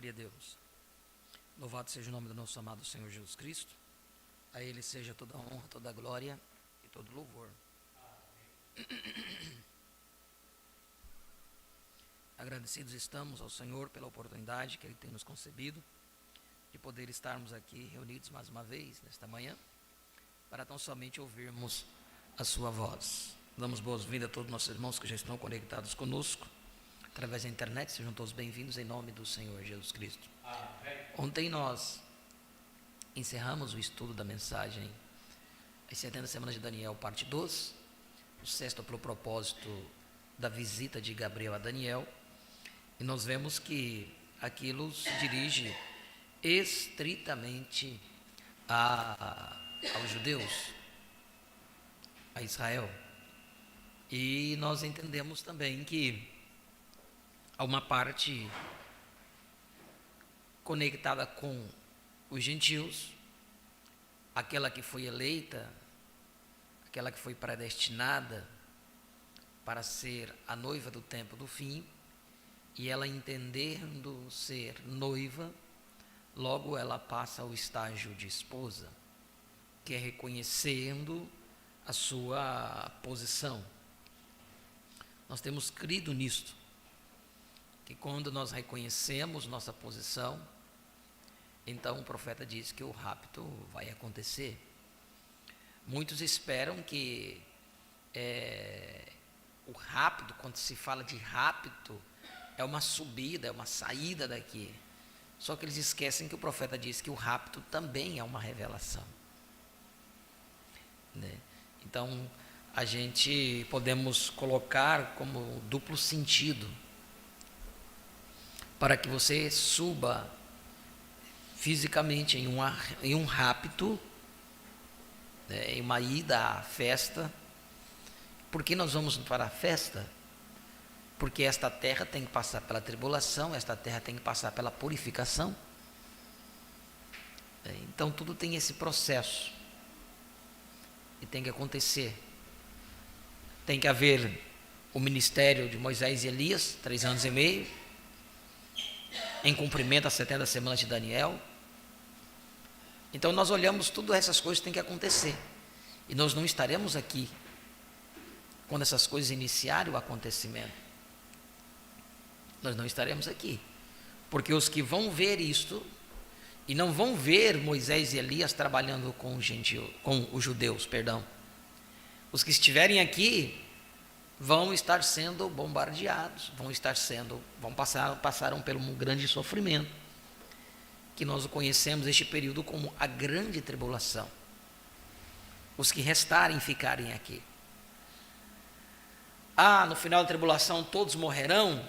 Glória a Deus. Louvado seja o nome do nosso amado Senhor Jesus Cristo. A Ele seja toda a honra, toda a glória e todo o louvor. Agradecidos estamos ao Senhor pela oportunidade que Ele tem nos concedido de poder estarmos aqui reunidos mais uma vez nesta manhã, para tão somente ouvirmos a sua voz. Damos boas-vindas a todos os nossos irmãos que já estão conectados conosco através da internet. Sejam todos bem-vindos em nome do Senhor Jesus Cristo. Amém. Ontem nós encerramos o estudo da mensagem As 70 Semanas de Daniel, parte 2, o sexto pelo propósito da visita de Gabriel a Daniel, e nós vemos que aquilo se dirige estritamente aos judeus, a Israel. E nós entendemos também que há uma parte conectada com os gentios, aquela que foi eleita, aquela que foi predestinada para ser a noiva do tempo do fim, e ela entendendo ser noiva, logo ela passa ao estágio de esposa, que é reconhecendo a sua posição. Nós temos crido nisto, que quando nós reconhecemos nossa posição, então o profeta diz que o rapto vai acontecer. Muitos esperam que o rapto, quando se fala de rapto, é uma subida, é uma saída daqui. Só que eles esquecem que o profeta diz que o rapto também é uma revelação, né? Então, a gente podemos colocar como duplo sentido, para que você suba fisicamente em um rapto, né, em uma ida à festa. Por que nós vamos para a festa? Porque esta terra tem que passar pela tribulação, esta terra tem que passar pela purificação. Então tudo tem esse processo e tem que acontecer. Tem que haver o ministério de Moisés e Elias, 3 anos e meio, em cumprimento às 70 semanas de Daniel. Então nós olhamos, todas essas coisas têm que acontecer, e nós não estaremos aqui quando essas coisas iniciarem o acontecimento. Nós não estaremos aqui, porque os que vão ver isto, e não vão ver Moisés e Elias trabalhando com os judeus, os que estiverem aqui vão estar sendo bombardeados, passaram por um grande sofrimento, que nós conhecemos este período como a grande tribulação. Os que restarem ficarem aqui. No final da tribulação todos morrerão?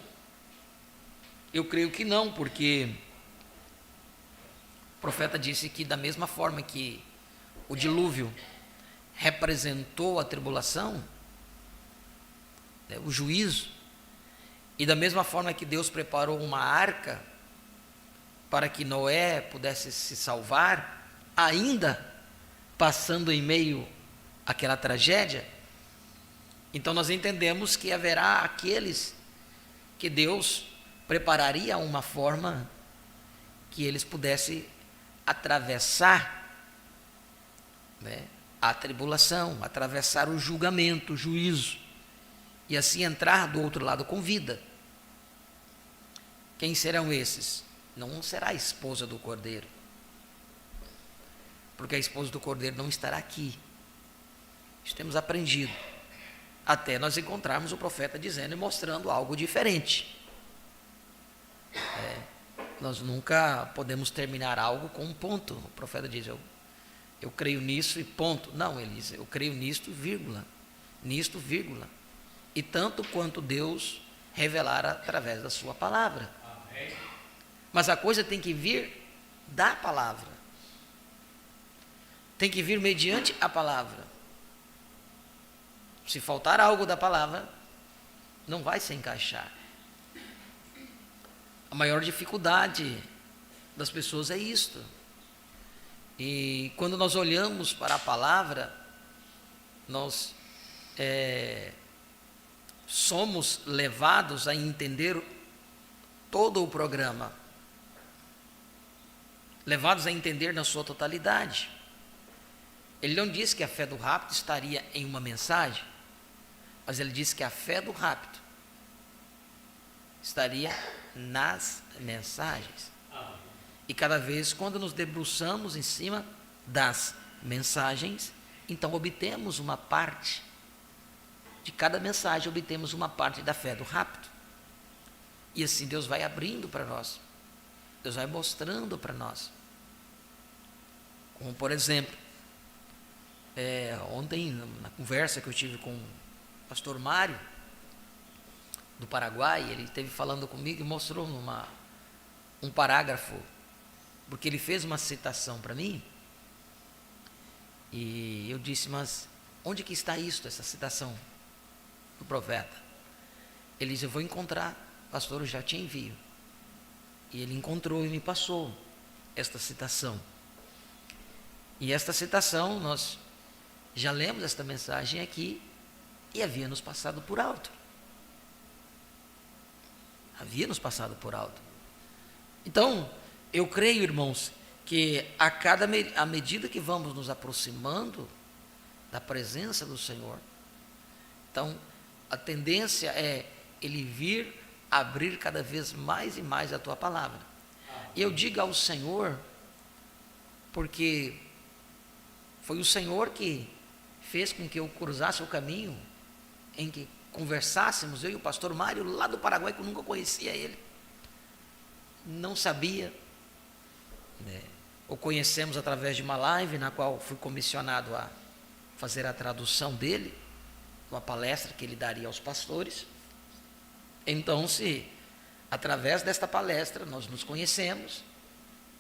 Eu creio que não, porque o profeta disse que da mesma forma que o dilúvio representou a tribulação, o juízo, e da mesma forma que Deus preparou uma arca para que Noé pudesse se salvar, ainda passando em meio àquela tragédia, então nós entendemos que haverá aqueles que Deus prepararia uma forma que eles pudessem atravessar, né, a tribulação, atravessar o julgamento, o juízo, e assim entrar do outro lado com vida. Quem serão esses? Não será a esposa do Cordeiro, porque a esposa do Cordeiro não estará aqui. Isso temos aprendido, até nós encontrarmos o profeta dizendo e mostrando algo diferente. Nós nunca podemos terminar algo com um ponto. O profeta diz, eu creio nisso e ponto. Não, ele diz, eu creio nisto, vírgula, e tanto quanto Deus revelar através da sua palavra. Amém. Mas a coisa tem que vir da palavra, tem que vir mediante a palavra. Se faltar algo da palavra, não vai se encaixar. A maior dificuldade das pessoas é isto. E quando nós olhamos para a palavra, nós somos levados a entender todo o programa. levados a entender na sua totalidade. Ele não disse que a fé do rápido estaria em uma mensagem, mas ele disse que a fé do rápido estaria nas mensagens. E cada vez quando nos debruçamos em cima das mensagens, então obtemos uma parte de cada mensagem, obtemos uma parte da fé do rápido. E assim Deus vai abrindo para nós, Deus vai mostrando para nós. Como por exemplo, ontem na conversa que eu tive com o pastor Mário do Paraguai, ele esteve falando comigo e mostrou um parágrafo, porque ele fez uma citação para mim, e eu disse, mas onde que está isto, essa citação do profeta? Ele disse, eu vou encontrar, pastor, eu já te envio. E ele encontrou e me passou esta citação. E esta citação, nós já lemos esta mensagem aqui e havia nos passado por alto. Havia nos passado por alto. Então, eu creio, irmãos, que à medida que vamos nos aproximando da presença do Senhor, então, a tendência é Ele vir abrir cada vez mais e mais a tua palavra. E eu digo ao Senhor, porque foi o Senhor que fez com que eu cruzasse o caminho em que conversássemos, eu e o pastor Mário, lá do Paraguai, que eu nunca conhecia ele, não sabia, o conhecemos através de uma live, na qual fui comissionado a fazer a tradução dele, uma palestra que ele daria aos pastores. Então, através desta palestra, nós nos conhecemos,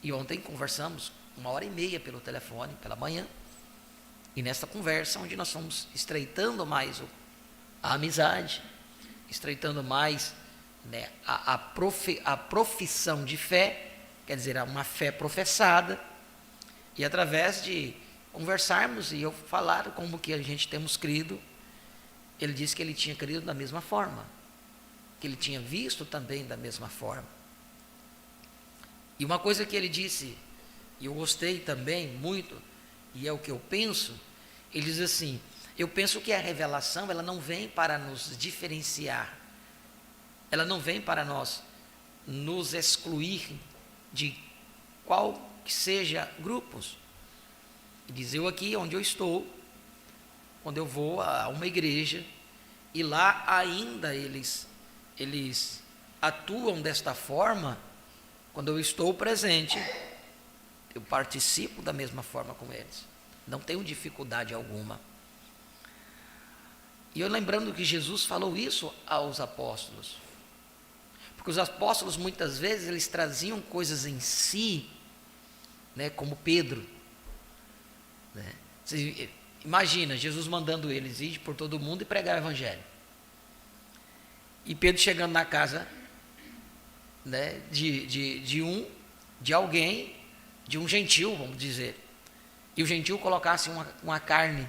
e ontem conversamos 1h30 pelo telefone, pela manhã, e nesta conversa, onde nós fomos estreitando mais a amizade, estreitando mais a profissão de fé, quer dizer, uma fé professada, e através de conversarmos e eu falar como que a gente temos crido, ele disse que ele tinha crido da mesma forma, que ele tinha visto também da mesma forma. E uma coisa que ele disse, e eu gostei também muito, e é o que eu penso, ele diz assim, eu penso que a revelação, ela não vem para nos diferenciar, ela não vem para nós nos excluir de qual que seja grupos. Ele diz, eu aqui onde eu estou, quando eu vou a uma igreja, e lá ainda eles atuam desta forma, quando eu estou presente, eu participo da mesma forma com eles, não tenho dificuldade alguma. E eu lembrando que Jesus falou isso aos apóstolos, porque os apóstolos muitas vezes eles traziam coisas em si, como Pedro, Você imagina Jesus mandando eles ir por todo mundo e pregar o evangelho, e Pedro chegando na casa de alguém, de um gentil, vamos dizer, e o gentil colocasse uma carne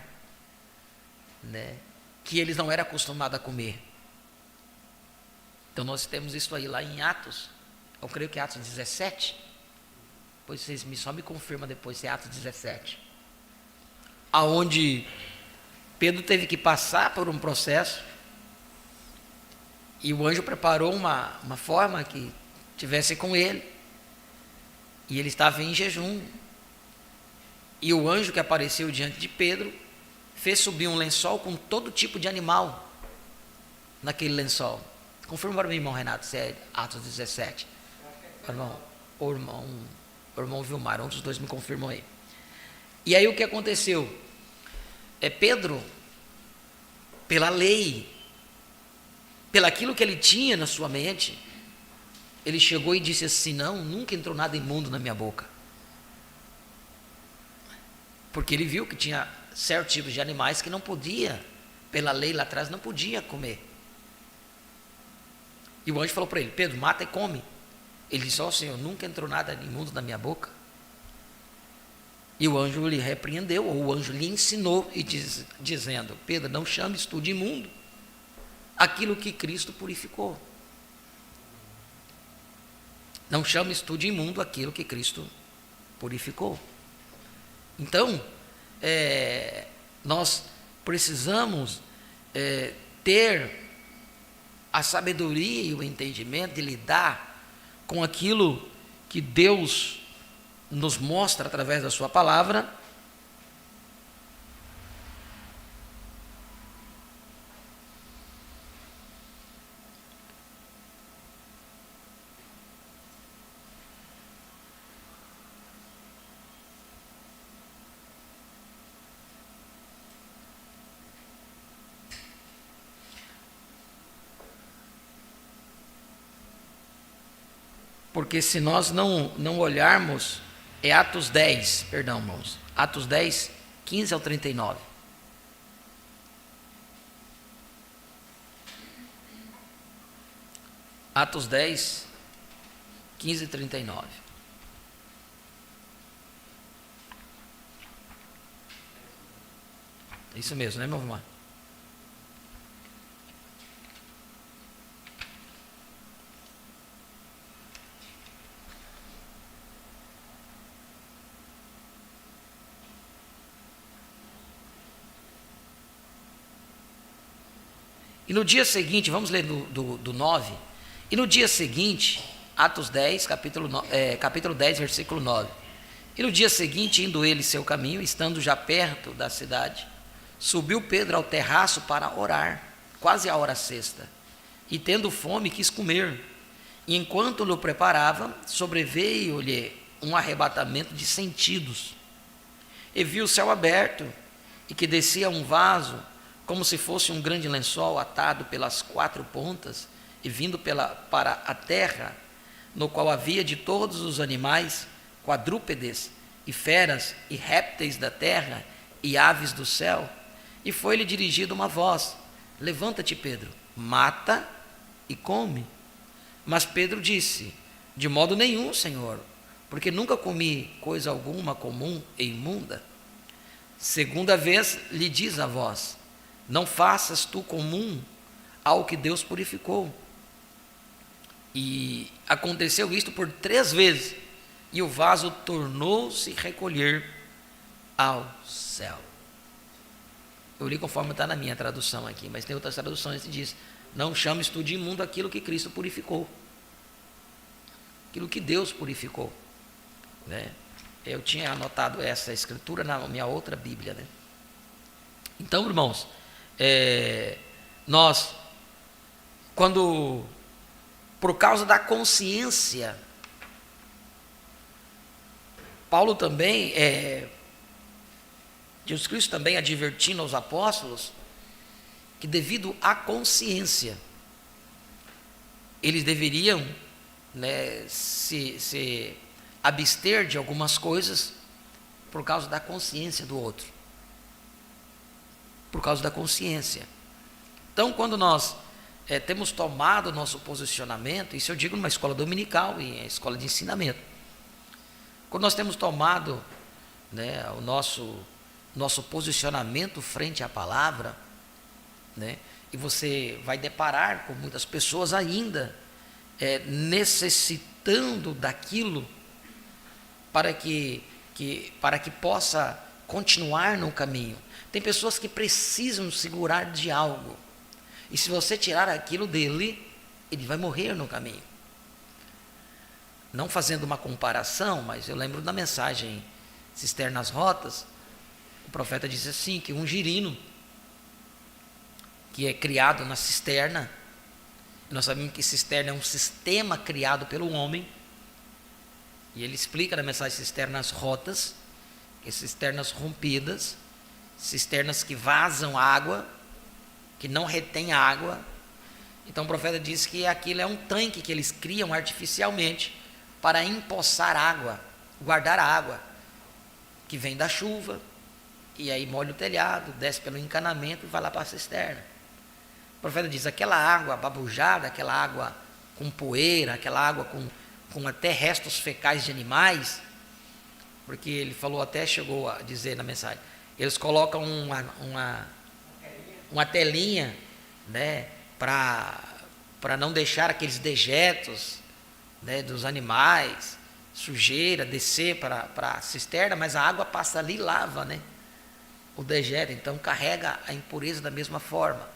que eles não eram acostumados a comer. Então nós temos isso aí lá em Atos, eu creio que é Atos 17, depois vocês só me confirmam depois se é Atos 17, aonde Pedro teve que passar por um processo, e o anjo preparou uma forma que tivesse com ele, e ele estava em jejum, e o anjo que apareceu diante de Pedro fez subir um lençol com todo tipo de animal naquele lençol. Confirma para mim, irmão Renato, se é Atos 17. O irmão Vilmar, um dos dois me confirmou aí. E aí o que aconteceu? Pedro, pela lei, pelaquilo que ele tinha na sua mente, ele chegou e disse assim, não, nunca entrou nada imundo na minha boca. Porque ele viu que tinha certos tipos de animais que não podia, pela lei lá atrás, não podia comer. E o anjo falou para ele, Pedro, mata e come. Ele disse, Senhor, nunca entrou nada imundo na minha boca. E o anjo lhe repreendeu, ou o anjo lhe ensinou, dizendo, Pedro, não chames tu de imundo aquilo que Cristo purificou. Não chames tu de imundo aquilo que Cristo purificou. Então, nós precisamos ter a sabedoria e o entendimento de lidar com aquilo que Deus nos mostra através da sua palavra, porque se nós não olharmos, Atos 10, perdão, irmãos, Atos 10, 15 ao 39. Atos 10, 15 e 39. Isso mesmo, né, meu irmão? E no dia seguinte, vamos ler do 9. E no dia seguinte, Atos 10, capítulo 10, versículo 9. E no dia seguinte, indo ele seu caminho, estando já perto da cidade, subiu Pedro ao terraço para orar, quase a hora sexta. E tendo fome, quis comer. E enquanto lhe preparava, sobreveio-lhe um arrebatamento de sentidos. E viu o céu aberto, e que descia um vaso, como se fosse um grande lençol atado pelas quatro pontas e vindo para a terra, no qual havia de todos os animais, quadrúpedes e feras e répteis da terra e aves do céu. E foi-lhe dirigida uma voz: levanta-te, Pedro, mata e come. Mas Pedro disse: de modo nenhum, Senhor, porque nunca comi coisa alguma comum e imunda. Segunda vez lhe diz a voz: não faças tu comum ao que Deus purificou. E aconteceu isto por 3 vezes, e o vaso tornou-se recolher ao céu. Eu li conforme está na minha tradução aqui, mas tem outras traduções que diz: não chames tu de imundo aquilo que Cristo purificou, aquilo que Deus purificou, né? Eu tinha anotado essa escritura na minha outra Bíblia, né? Então, irmãos, nós, quando, por causa da consciência, Paulo também, Jesus Cristo também advertindo aos apóstolos, que devido à consciência, eles deveriam, né, se abster de algumas coisas, por causa da consciência do outro. Por causa da consciência. Então, quando nós temos tomado o nosso posicionamento, isso eu digo numa escola dominical e em escola de ensinamento, quando nós temos tomado, né, o nosso posicionamento frente à palavra, né, e você vai deparar com muitas pessoas ainda necessitando daquilo para que possa continuar no caminho. Tem pessoas que precisam segurar de algo, e se você tirar aquilo dele, ele vai morrer no caminho. Não fazendo uma comparação, mas eu lembro da mensagem Cisternas Rotas, o profeta disse assim, que um girino, que é criado na cisterna, nós sabemos que cisterna é um sistema criado pelo homem, e ele explica na mensagem Cisternas Rotas, que cisternas rompidas, cisternas que vazam água, que não retém água. Então o profeta diz que aquilo é um tanque que eles criam artificialmente para empoçar água, guardar a água que vem da chuva, e aí molha o telhado, desce pelo encanamento e vai lá para a cisterna. O profeta diz: aquela água babujada, aquela água com poeira, aquela água com até restos fecais de animais, porque ele falou, até chegou a dizer na mensagem, eles colocam uma telinha, né, para não deixar aqueles dejetos, né, dos animais, sujeira, descer para a cisterna, mas a água passa ali e lava, né? O dejeto, então carrega a impureza da mesma forma.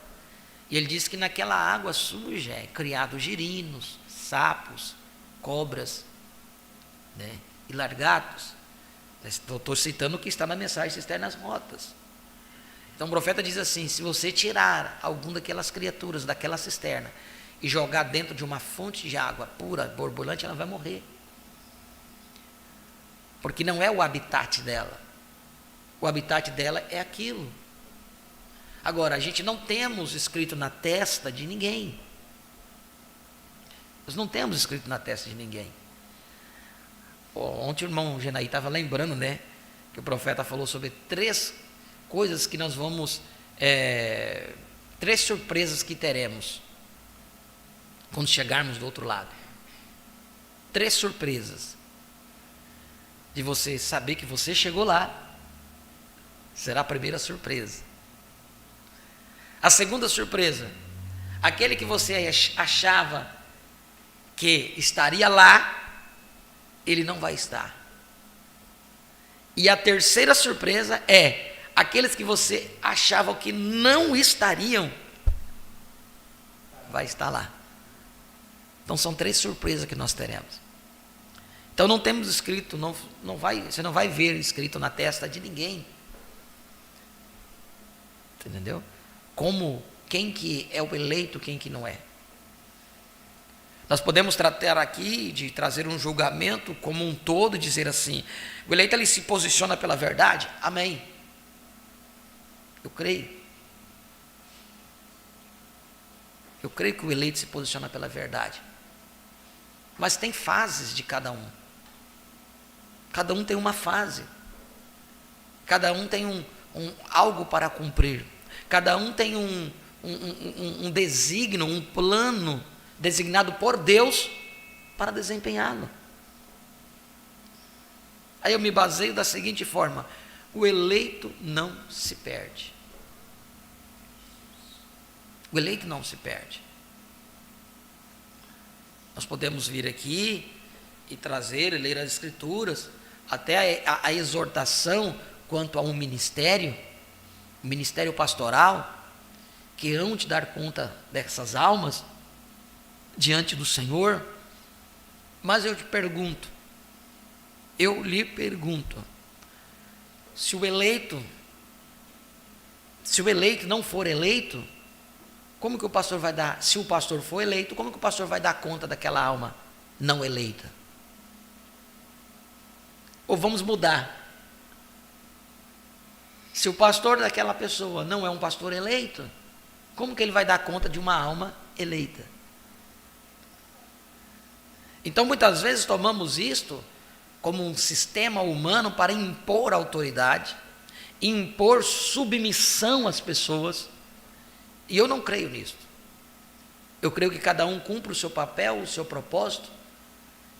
E ele diz que naquela água suja é criado girinos, sapos, cobras, né? E largatos. Estou citando o que está na mensagem Cisternas Rotas. Então o profeta diz assim: se você tirar algum daquelas criaturas daquela cisterna e jogar dentro de uma fonte de água pura, borbulhante, ela vai morrer. Porque não é o habitat dela. O habitat dela é aquilo. Agora, a gente não temos escrito na testa de ninguém. Nós não temos escrito na testa de ninguém. Ontem o irmão Genaí estava lembrando, né, que o profeta falou sobre 3 coisas que nós vamos, 3 surpresas que teremos quando chegarmos do outro lado. 3 surpresas. De você saber que você chegou lá, será a primeira surpresa. A segunda surpresa, aquele que você achava que estaria lá, ele não vai estar. E a terceira surpresa é, aqueles que você achava que não estariam, vai estar lá. Então são 3 surpresas que nós teremos. Então não temos escrito, você não vai ver escrito na testa de ninguém. Entendeu? Como quem que é o eleito, quem que não é. Nós podemos tratar aqui de trazer um julgamento como um todo e dizer assim: o eleito ele se posiciona pela verdade? Amém. Eu creio. Eu creio que o eleito se posiciona pela verdade. Mas tem fases de cada um. Cada um tem uma fase. Cada um tem algo para cumprir. Cada um tem um desígnio, um plano designado por Deus para desempenhá-lo. Aí eu me baseio da seguinte forma: o eleito não se perde. O eleito não se perde. Nós podemos vir aqui e trazer e ler as Escrituras, até a exortação quanto a um ministério, o ministério pastoral, que hão de dar conta dessas almas diante do Senhor. Mas eu lhe pergunto, se o eleito não for eleito, como que o pastor vai dar? Se o pastor for eleito, como que o pastor vai dar conta daquela alma não eleita? Ou vamos mudar? Se o pastor daquela pessoa não é um pastor eleito, como que ele vai dar conta de uma alma eleita? Então muitas vezes tomamos isto como um sistema humano para impor autoridade, impor submissão às pessoas, e eu não creio nisso. Eu creio que cada um cumpre o seu papel, o seu propósito,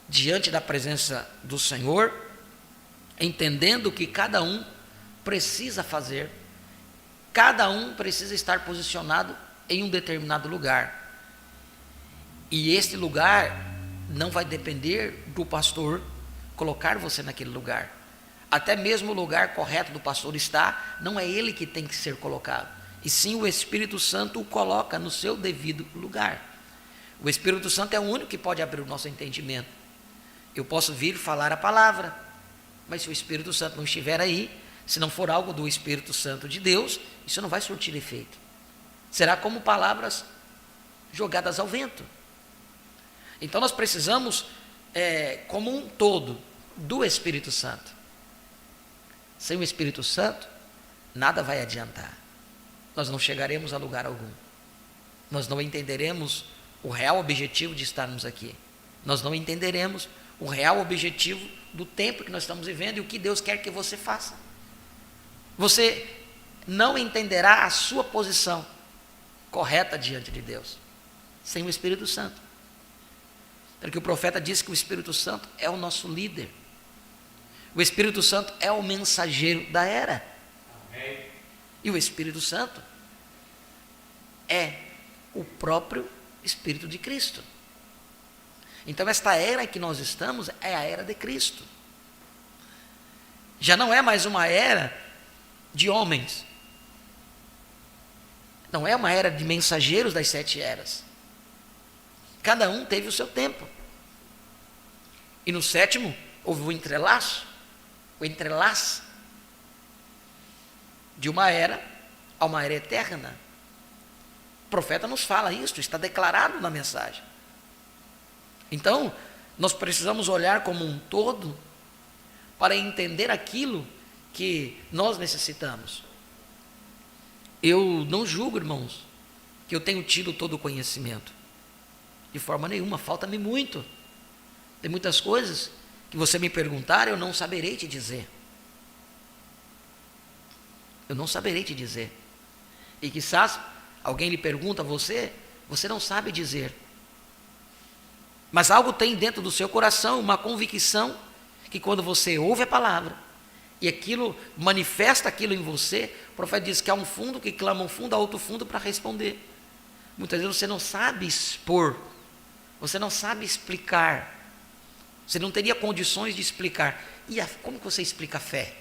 diante da presença do Senhor, entendendo que cada um precisa fazer, cada um precisa estar posicionado em um determinado lugar, e este lugar não vai depender do pastor colocar você naquele lugar. Até mesmo o lugar correto do pastor está, não é ele que tem que ser colocado, e sim o Espírito Santo o coloca no seu devido lugar. O Espírito Santo é o único que pode abrir o nosso entendimento. Eu posso vir falar a palavra, mas se o Espírito Santo não estiver aí, se não for algo do Espírito Santo de Deus, isso não vai surtir efeito. Será como palavras jogadas ao vento. Então nós precisamos, como um todo, do Espírito Santo. Sem o Espírito Santo, nada vai adiantar. Nós não chegaremos a lugar algum. Nós não entenderemos o real objetivo de estarmos aqui. Nós não entenderemos o real objetivo do tempo que nós estamos vivendo e o que Deus quer que você faça. Você não entenderá a sua posição correta diante de Deus sem o Espírito Santo. Porque o profeta disse que o Espírito Santo é o nosso líder. O Espírito Santo é o mensageiro da era. Amém. E o Espírito Santo é o próprio Espírito de Cristo. Então, esta era em que nós estamos é a era de Cristo. Já não é mais uma era de homens. Não é uma era de mensageiros das 7 eras. Cada um teve o seu tempo. E no 7º, houve o entrelaço de uma era a uma era eterna. O profeta nos fala isso, está declarado na mensagem. Então, nós precisamos olhar como um todo para entender aquilo que nós necessitamos. Eu não julgo, irmãos, que eu tenho tido todo o conhecimento. De forma nenhuma, falta-me muito. Tem muitas coisas que você me perguntar, eu não saberei te dizer. Eu não saberei te dizer. E quizás alguém lhe pergunta a você, você não sabe dizer. Mas algo tem dentro do seu coração, uma convicção, que quando você ouve a palavra, e aquilo manifesta aquilo em você, o profeta diz que há um fundo que clama um fundo, há outro fundo para responder. Muitas vezes você não sabe expor, você não sabe explicar, você não teria condições de explicar. E como que você explica a fé?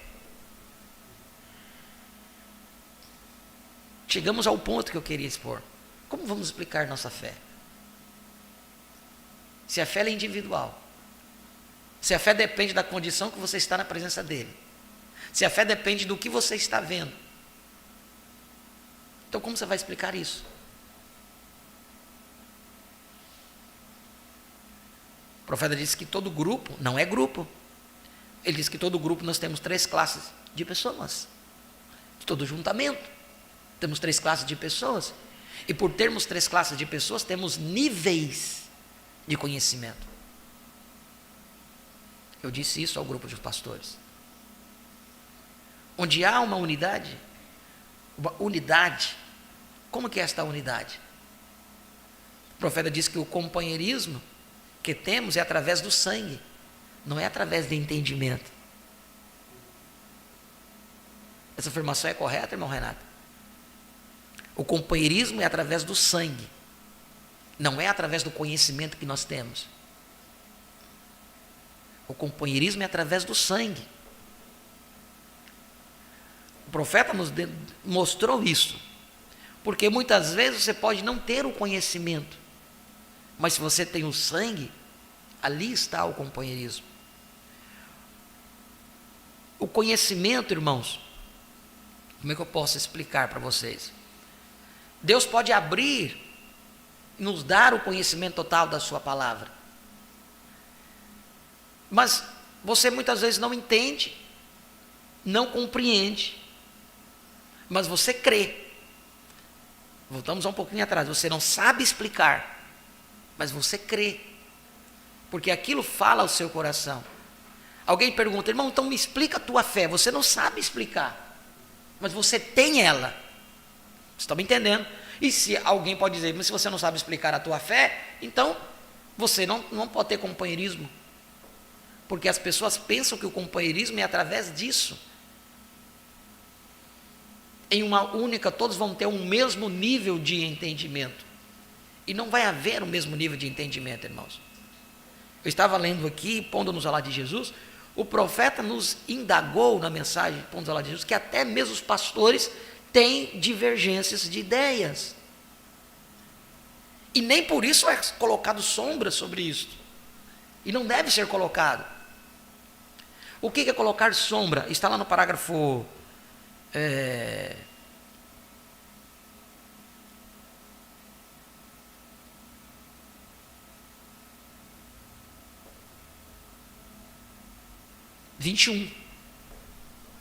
Chegamos ao ponto que eu queria expor. Como vamos explicar nossa fé? Se a fé é individual, se a fé depende da condição que você está na presença dele, se a fé depende do que você está vendo, então como você vai explicar isso? O profeta disse que todo grupo não é grupo. Ele diz que todo grupo nós temos 3 classes de pessoas. Todo juntamento, temos 3 classes de pessoas. E por termos 3 classes de pessoas, temos níveis de conhecimento. Eu disse isso ao grupo de pastores. Onde há uma unidade, como que é esta unidade? O profeta diz que o companheirismo que temos é através do sangue, não é através de entendimento. Essa afirmação é correta, irmão Renato? O companheirismo é através do sangue, não é através do conhecimento que nós temos. O companheirismo é através do sangue. O profeta nos mostrou isso, porque muitas vezes você pode não ter o conhecimento, mas se você tem o sangue, ali está o companheirismo. O conhecimento, irmãos, como é que eu posso explicar para vocês? Deus pode abrir, nos dar o conhecimento total da sua palavra, mas você muitas vezes não entende, não compreende, mas você crê. Voltamos um pouquinho atrás, você não sabe explicar, mas você crê, porque aquilo fala ao seu coração. Alguém pergunta, irmão, então me explica a tua fé. Você não sabe explicar, mas você tem ela. Vocês estão me entendendo? E se alguém pode dizer, mas se você não sabe explicar a tua fé, então você não pode ter companheirismo, porque as pessoas pensam que o companheirismo é através disso. Em uma única, todos vão ter um mesmo nível de entendimento, e não vai haver o mesmo nível de entendimento, irmãos. Eu estava lendo aqui, pondo-nos ao lado de Jesus, o profeta nos indagou na mensagem, pondo-nos ao lado de Jesus, que até mesmo os pastores têm divergências de ideias, e nem por isso é colocado sombra sobre isso, e não deve ser colocado. O que é colocar sombra? Está lá no parágrafo 21,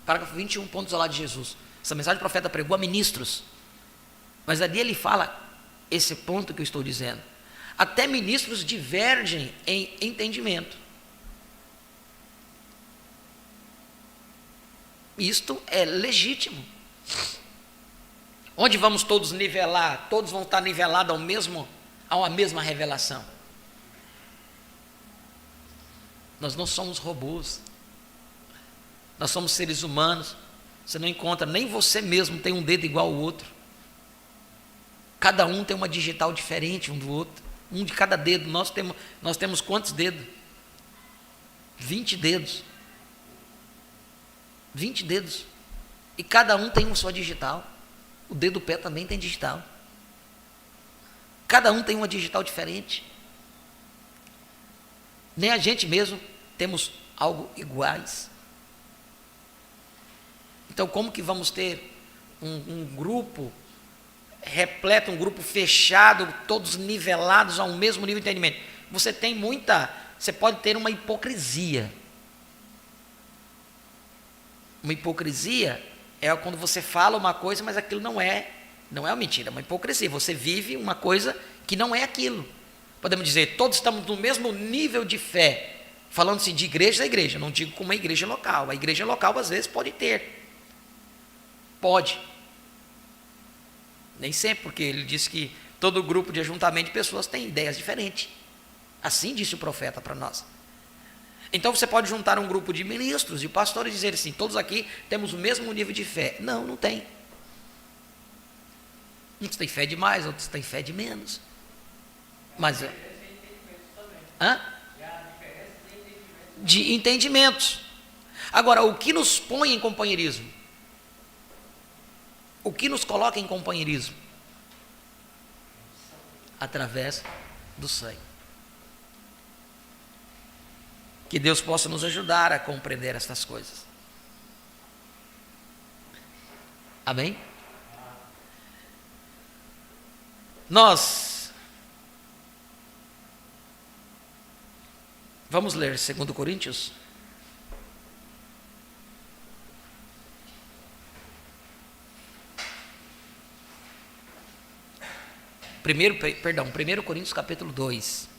parágrafo 21, pontos ao lado de Jesus. Essa mensagem o profeta pregou a ministros, mas ali ele fala esse ponto que eu estou dizendo. Até ministros divergem em entendimento. Isto é legítimo. Onde vamos todos nivelar? Todos vão estar nivelados a uma mesma revelação. Nós não somos robôs. Nós somos seres humanos. Você não encontra, nem você mesmo tem um dedo igual ao outro. Cada um tem uma digital diferente um do outro. um de cada dedo. Nós temos quantos dedos? 20 dedos. 20 dedos. E cada um tem uma sua digital. O dedo do pé também tem digital. Cada um tem uma digital diferente. Nem a gente mesmo temos algo iguais. Então, como que vamos ter um grupo repleto, um grupo fechado, todos nivelados ao mesmo nível de entendimento? Você pode ter uma hipocrisia. Uma hipocrisia é quando você fala uma coisa, mas aquilo não é uma mentira, é uma hipocrisia. Você vive uma coisa que não é aquilo. Podemos dizer, todos estamos no mesmo nível de fé, falando-se de igreja a igreja, não digo como uma igreja local. A igreja local, às vezes, pode ter. Pode. Nem sempre, porque ele disse que todo grupo de ajuntamento de pessoas tem ideias diferentes. Assim disse o profeta para nós. Então você pode juntar um grupo de ministros e pastores e dizer assim, todos aqui temos o mesmo nível de fé. Não, não tem. Uns têm fé de mais, outros têm fé de menos. Mas de entendimentos. Agora, o que nos põe em companheirismo? O que nos coloca em companheirismo? Através do sangue. Que Deus possa nos ajudar a compreender estas coisas. Amém? Nós vamos ler 2 Coríntios. Primeiro Coríntios capítulo 2.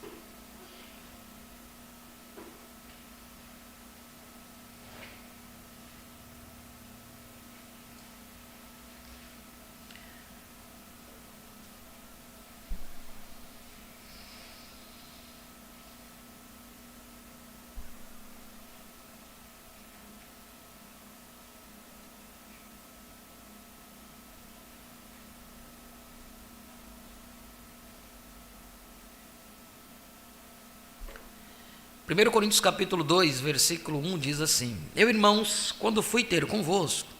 Primeiro Coríntios capítulo 2, versículo 1 diz assim: Eu, irmãos, quando fui ter convosco,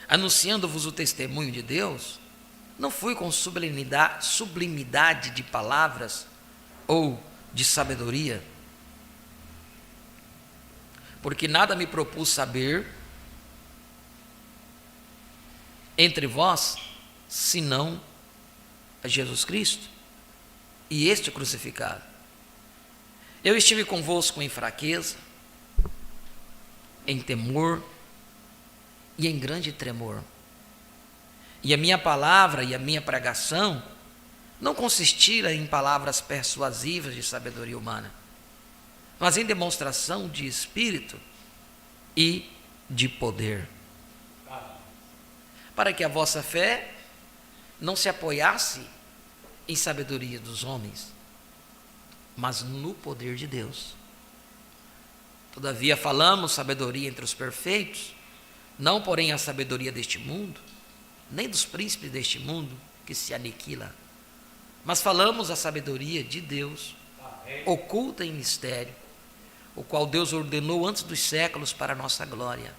anunciando-vos o testemunho de Deus, não fui com sublimidade de palavras ou de sabedoria, porque nada me propus saber entre vós, senão a Jesus Cristo e este crucificado. Eu estive convosco em fraqueza, em temor e em grande tremor. E a minha palavra e a minha pregação não consistiram em palavras persuasivas de sabedoria humana, mas em demonstração de espírito e de poder, para que a vossa fé não se apoiasse em sabedoria dos homens, mas no poder de Deus. Todavia falamos sabedoria entre os perfeitos, não porém a sabedoria deste mundo, nem dos príncipes deste mundo, que se aniquila, mas falamos a sabedoria de Deus, oculta em mistério, o qual Deus ordenou antes dos séculos para a nossa glória,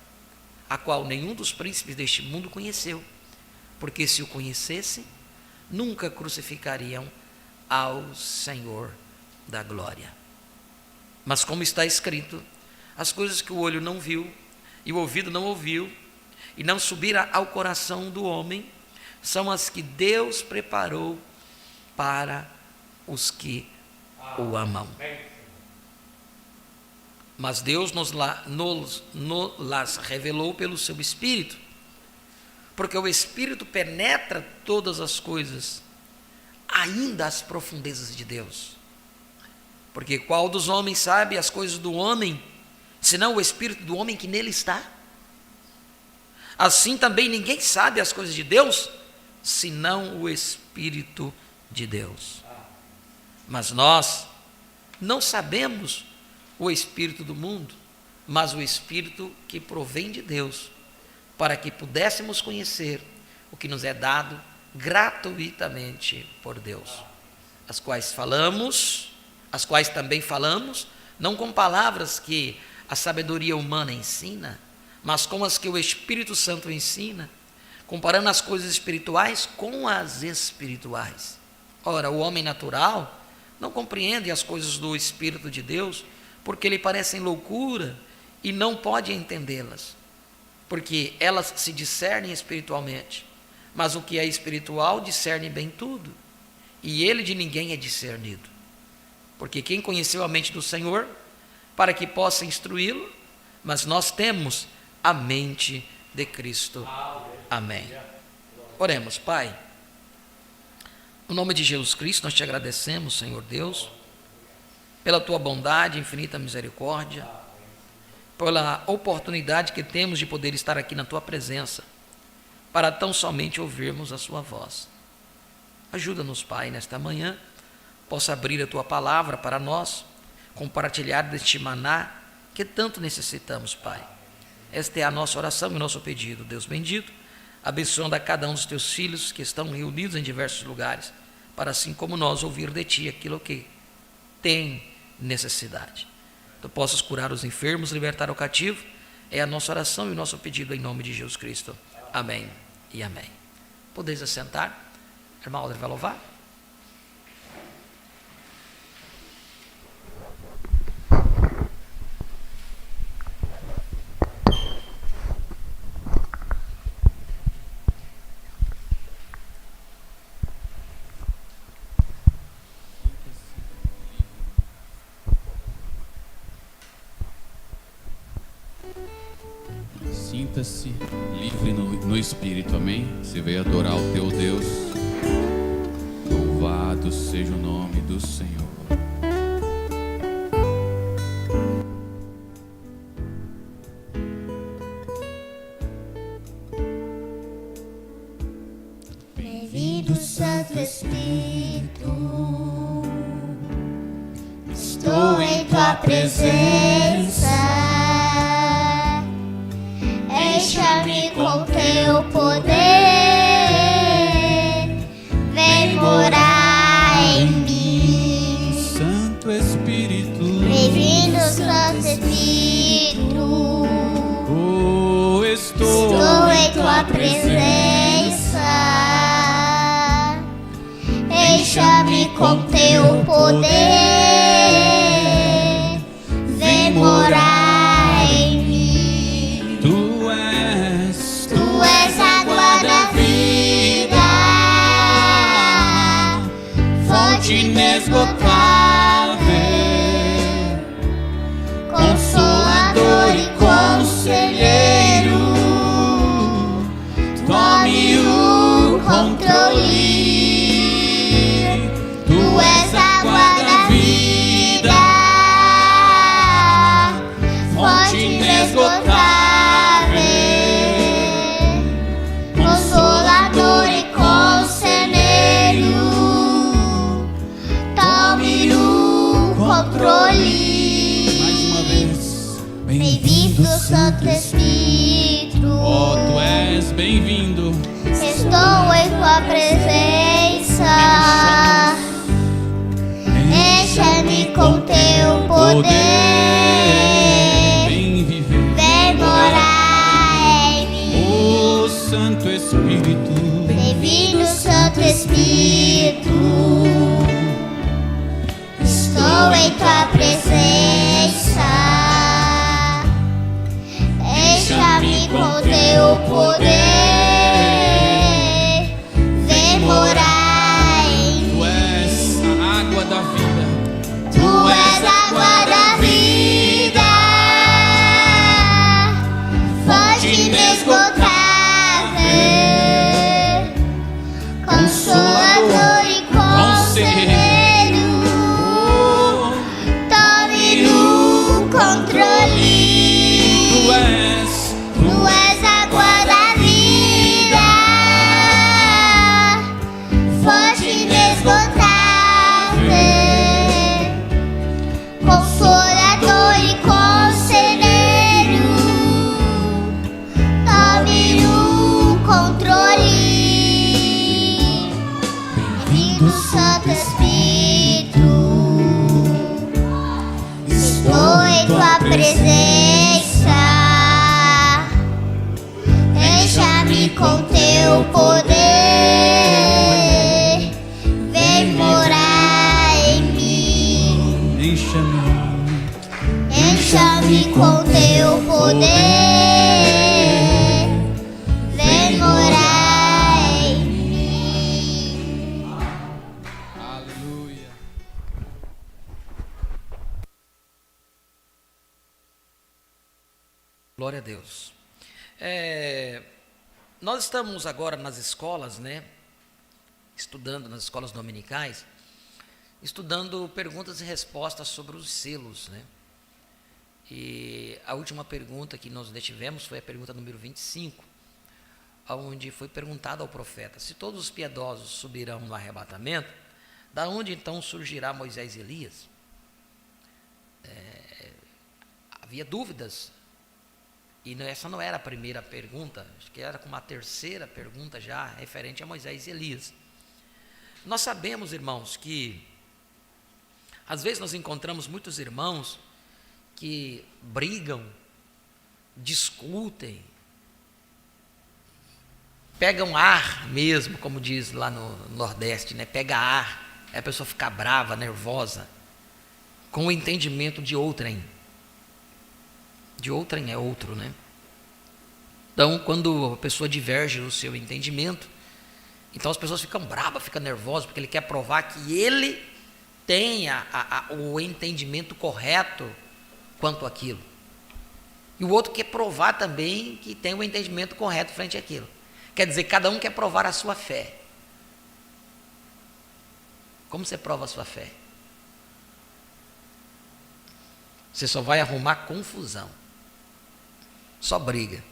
a qual nenhum dos príncipes deste mundo conheceu, porque se o conhecesse, nunca crucificariam ao Senhor da glória. Mas como está escrito, as coisas que o olho não viu e o ouvido não ouviu e não subiram ao coração do homem, são as que Deus preparou para os que o amam. Mas Deus nos las revelou pelo seu Espírito, porque o Espírito penetra todas as coisas, ainda as profundezas de Deus. Porque qual dos homens sabe as coisas do homem, senão o espírito do homem que nele está? Assim também ninguém sabe as coisas de Deus, senão o Espírito de Deus. Mas nós não sabemos o espírito do mundo, mas o Espírito que provém de Deus, para que pudéssemos conhecer o que nos é dado gratuitamente por Deus. as quais falamos, as quais também falamos, não com palavras que a sabedoria humana ensina, mas com as que o Espírito Santo ensina, comparando as coisas espirituais com as espirituais. Ora, o homem natural não compreende as coisas do Espírito de Deus, porque lhe parecem loucura e não pode entendê-las, porque elas se discernem espiritualmente, mas o que é espiritual discerne bem tudo, e ele de ninguém é discernido. Porque quem conheceu a mente do Senhor, para que possa instruí-lo, mas nós temos a mente de Cristo. Amém. Oremos. Pai, no nome de Jesus Cristo, nós te agradecemos, Senhor Deus, pela tua bondade, infinita misericórdia, pela oportunidade que temos de poder estar aqui na tua presença, para tão somente ouvirmos a sua voz. Ajuda-nos, Pai, nesta manhã, possa abrir a tua palavra para nós, compartilhar deste maná que tanto necessitamos, Pai. Esta é a nossa oração e o nosso pedido. Deus bendito, abençoando a cada um dos teus filhos que estão reunidos em diversos lugares, para assim como nós ouvir de ti aquilo que tem necessidade. Tu possas curar os enfermos, libertar o cativo, é a nossa oração e o nosso pedido em nome de Jesus Cristo. Amém e amém. Podeis assentar. Irmão Alder vai louvar? Sinta-se livre no Espírito, amém? Você veio adorar o teu Deus. Louvado seja o nome do Senhor. Bem-vindo, Santo Espírito, estou em tua presença. Encha-me com teu poder, vem morar em mim. Santo Espírito, Bem-vindo, Santo Espírito, oh, estou em tua presença. Encha-me com teu poder, vem morar em mim. Tu és Água da vida, fonte inesgotável, consolador e conselheiro, tome o controle. Tu és água da vida, fonte inesgotável, consolador e conselheiro, tome o controle. mais uma vez. Bem-vindo, Santo Espírito, Oh, tu és bem-vindo. estou em tua presença. Encha-me com teu poder, Vem viver. vem morar em mim. Oh, Santo Espírito, Bem-vindo, Santo Espírito, estou em tua presença. Encha-me com teu poder, vem morar em mim. tu és a água da vida. Tu és água da vida, fonte inesgotável, consolador e conselheiro, tome o controle. Tu és água da vida, fonte inesgotável, consolador e conselheiro, tome o controle. Bem-vindo, Santo Espírito, Encha-me com teu poder, vem morar em mim. Aleluia. Glória a Deus. Nós estamos agora nas escolas, né? Estudando nas escolas dominicais, estudando perguntas e respostas sobre os selos, né? E a última pergunta que nós tivemos foi a pergunta número 25, onde foi perguntado ao profeta: se todos os piedosos subirão no arrebatamento, da onde então surgirá Moisés e Elias? Havia dúvidas, e essa não era a primeira pergunta, acho que era como a terceira pergunta já referente a Moisés e Elias. Nós sabemos, irmãos, que às vezes nós encontramos muitos irmãos que brigam, discutem, pegam ar mesmo, como diz lá no Nordeste, né? Pega ar, aí a pessoa fica brava, nervosa, com o entendimento de outrem. De outrem é outro, né? Então, quando a pessoa diverge do seu entendimento, então as pessoas ficam bravas, ficam nervosas, porque ele quer provar que ele tem o entendimento correto quanto àquilo. E o outro quer provar também que tem o entendimento correto frente àquilo. Quer dizer, cada um quer provar a sua fé. Como você prova a sua fé? Você só vai arrumar confusão. Só briga.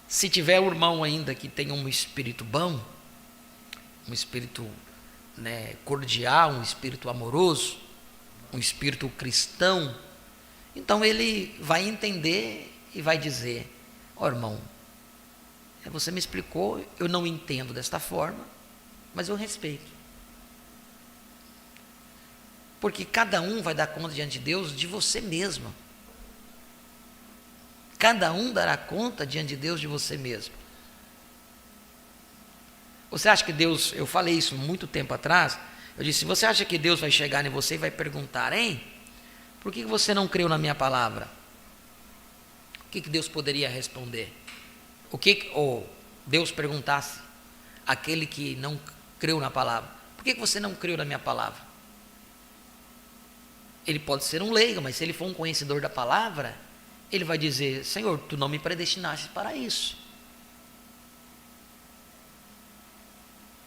Se tiver um irmão ainda que tenha um espírito bom, um espírito, né, cordial, um espírito amoroso, um espírito cristão, então ele vai entender e vai dizer: ó, irmão, você me explicou, eu não entendo desta forma, mas eu respeito. Porque cada um vai dar conta diante de Deus de você mesmo. Cada um dará conta diante de Deus de você mesmo. Você acha que Deus, eu falei isso muito tempo atrás, eu disse: você acha que Deus vai chegar em você e vai perguntar: hein, por que você não creu na minha palavra? O que Deus poderia responder? Ou Deus perguntasse àquele que não creu na palavra: por que você não creu na minha palavra? Ele pode ser um leigo, mas se ele for um conhecedor da palavra, ele vai dizer: Senhor, tu não me predestinaste para isso,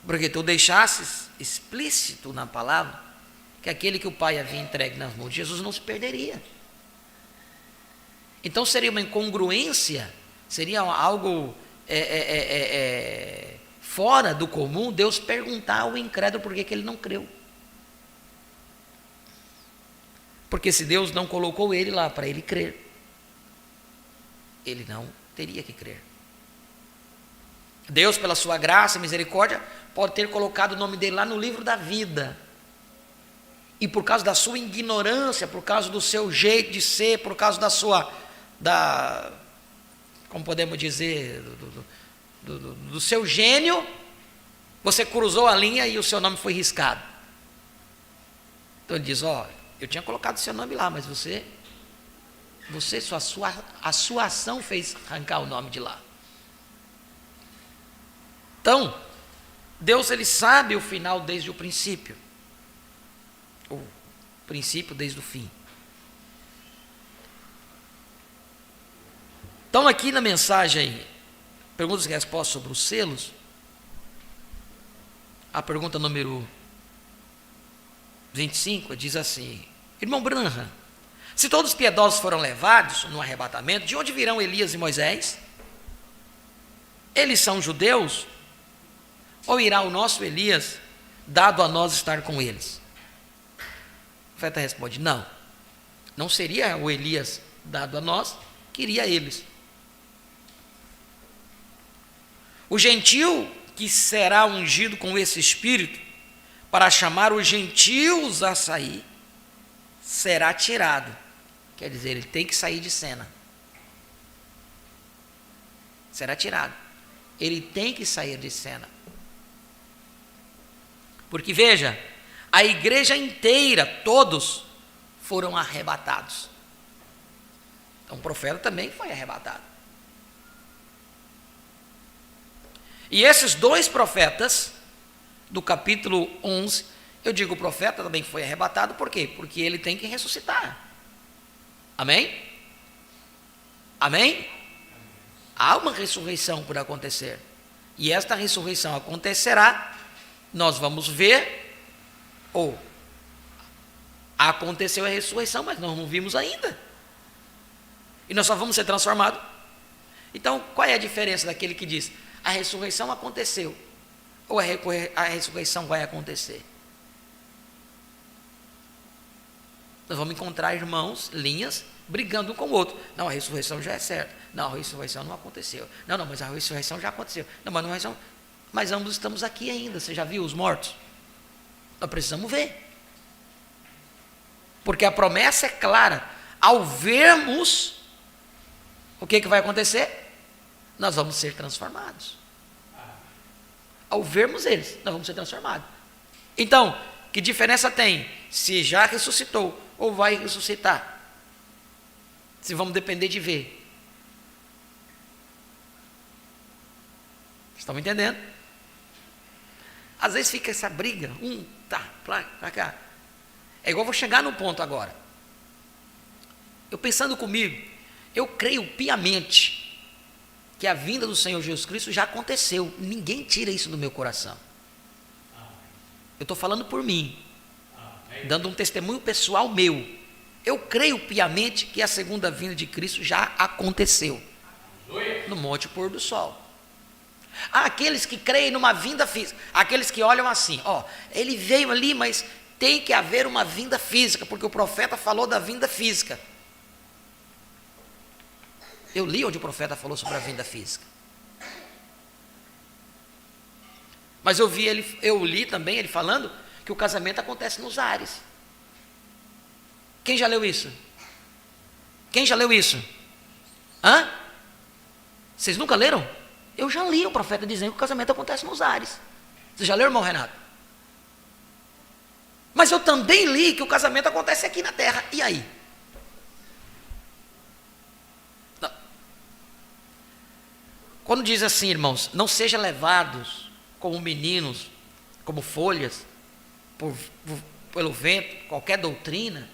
porque tu deixasses explícito na palavra que aquele que o Pai havia entregue nas mãos de Jesus não se perderia. Então seria uma incongruência, seria algo fora do comum Deus perguntar ao incrédulo por que ele não creu. Porque se Deus não colocou ele lá para ele crer, ele não teria que crer. Deus, pela sua graça e misericórdia, pode ter colocado o nome dele lá no livro da vida, e por causa da sua ignorância, por causa do seu jeito de ser, por causa como podemos dizer, do seu gênio, você cruzou a linha e o seu nome foi riscado. Então ele diz: ó, eu tinha colocado o seu nome lá, mas a sua ação fez arrancar o nome de lá. Então, Deus, ele sabe o final desde o princípio, o princípio desde o fim. Então, aqui na mensagem, perguntas e respostas sobre os selos, a pergunta número 25 diz assim: irmão Branham, se todos os piedosos foram levados no arrebatamento, de onde virão Elias e Moisés? Eles são judeus? Ou irá o nosso Elias, dado a nós estar com eles? O profeta responde: não seria o Elias dado a nós, que iria a eles. O gentil que será ungido com esse espírito, para chamar os gentios a sair, será tirado. Quer dizer, ele tem que sair de cena. Será tirado. Ele tem que sair de cena. Porque veja, a igreja inteira, todos foram arrebatados. Então o profeta também foi arrebatado. E esses dois profetas, do capítulo 11, eu digo o profeta também foi arrebatado, por quê? Porque ele tem que ressuscitar. Amém? Amém? Há uma ressurreição por acontecer. E esta ressurreição acontecerá, nós vamos ver, ou aconteceu a ressurreição, mas nós não vimos ainda. E nós só vamos ser transformados. Então, qual é a diferença daquele que diz, a ressurreição aconteceu, ou a ressurreição vai acontecer? Nós vamos encontrar irmãos, linhas, brigando um com o outro. Não, a ressurreição já é certa. Não, a ressurreição não aconteceu. Não, mas a ressurreição já aconteceu. Não, mas não é só... Mas ambos estamos aqui ainda. Você já viu os mortos? Nós precisamos ver. Porque a promessa é clara. Ao vermos, o que vai acontecer? Nós vamos ser transformados. Ao vermos eles, nós vamos ser transformados. Então, que diferença tem se já ressuscitou ou vai ressuscitar? Se vamos depender de ver. Estão me entendendo? Às vezes fica essa briga, tá, pra cá. É igual, vou chegar no ponto agora. Eu pensando comigo, eu creio piamente que a vinda do Senhor Jesus Cristo já aconteceu. Ninguém tira isso do meu coração. Eu estou falando por mim, dando um testemunho pessoal meu. Eu creio piamente que a segunda vinda de Cristo já aconteceu. No Monte Pôr do Sol. Há aqueles que creem numa vinda física. Aqueles que olham assim, ele veio ali, mas tem que haver uma vinda física, porque o profeta falou da vinda física. Eu li onde o profeta falou sobre a vinda física. Mas eu li também ele falando que o casamento acontece nos ares. Quem já leu isso? Quem já leu isso? Hã? Vocês nunca leram? Eu já li o profeta dizendo que o casamento acontece nos ares. Você já leu, irmão Renato? Mas eu também li que o casamento acontece aqui na terra. E aí? Não. Quando diz assim, irmãos, não sejam levados como meninos, como folhas, pelo vento, qualquer doutrina.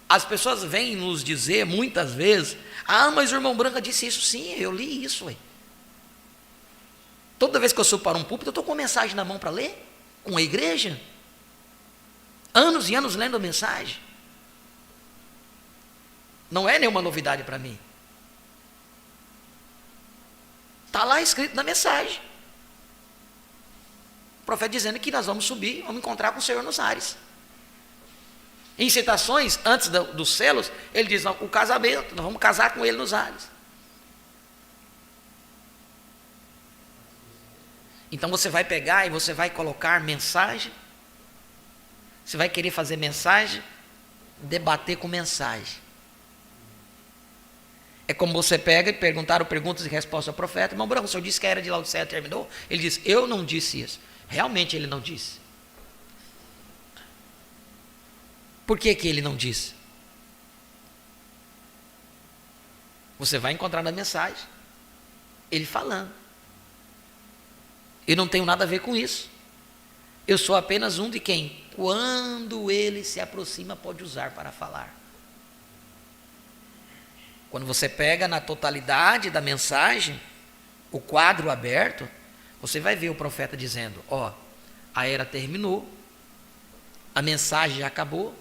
As pessoas vêm nos dizer muitas vezes, mas o irmão Branca disse isso. Sim, eu li isso. Ué. Toda vez que eu subo para um púlpito, eu estou com uma mensagem na mão para ler, com a igreja. Anos e anos lendo a mensagem. Não é nenhuma novidade para mim. Está lá escrito na mensagem. O profeta dizendo que nós vamos subir, vamos encontrar com o Senhor nos ares. Em citações, antes dos selos, ele diz, não, o casamento, nós vamos casar com ele nos ares. Então você vai pegar e você vai colocar mensagem, você vai querer fazer mensagem, debater com mensagem. É como você pega e perguntaram perguntas e respostas ao profeta, irmão Branco, o senhor disse que a era de Laodiceia terminou? Ele disse, eu não disse isso. Realmente ele não disse. Por que ele não disse? Você vai encontrar na mensagem ele falando. Eu não tenho nada a ver com isso. Eu sou apenas um de quem, quando ele se aproxima, pode usar para falar. Quando você pega na totalidade da mensagem, o quadro aberto, você vai ver o profeta dizendo, a era terminou, a mensagem já acabou.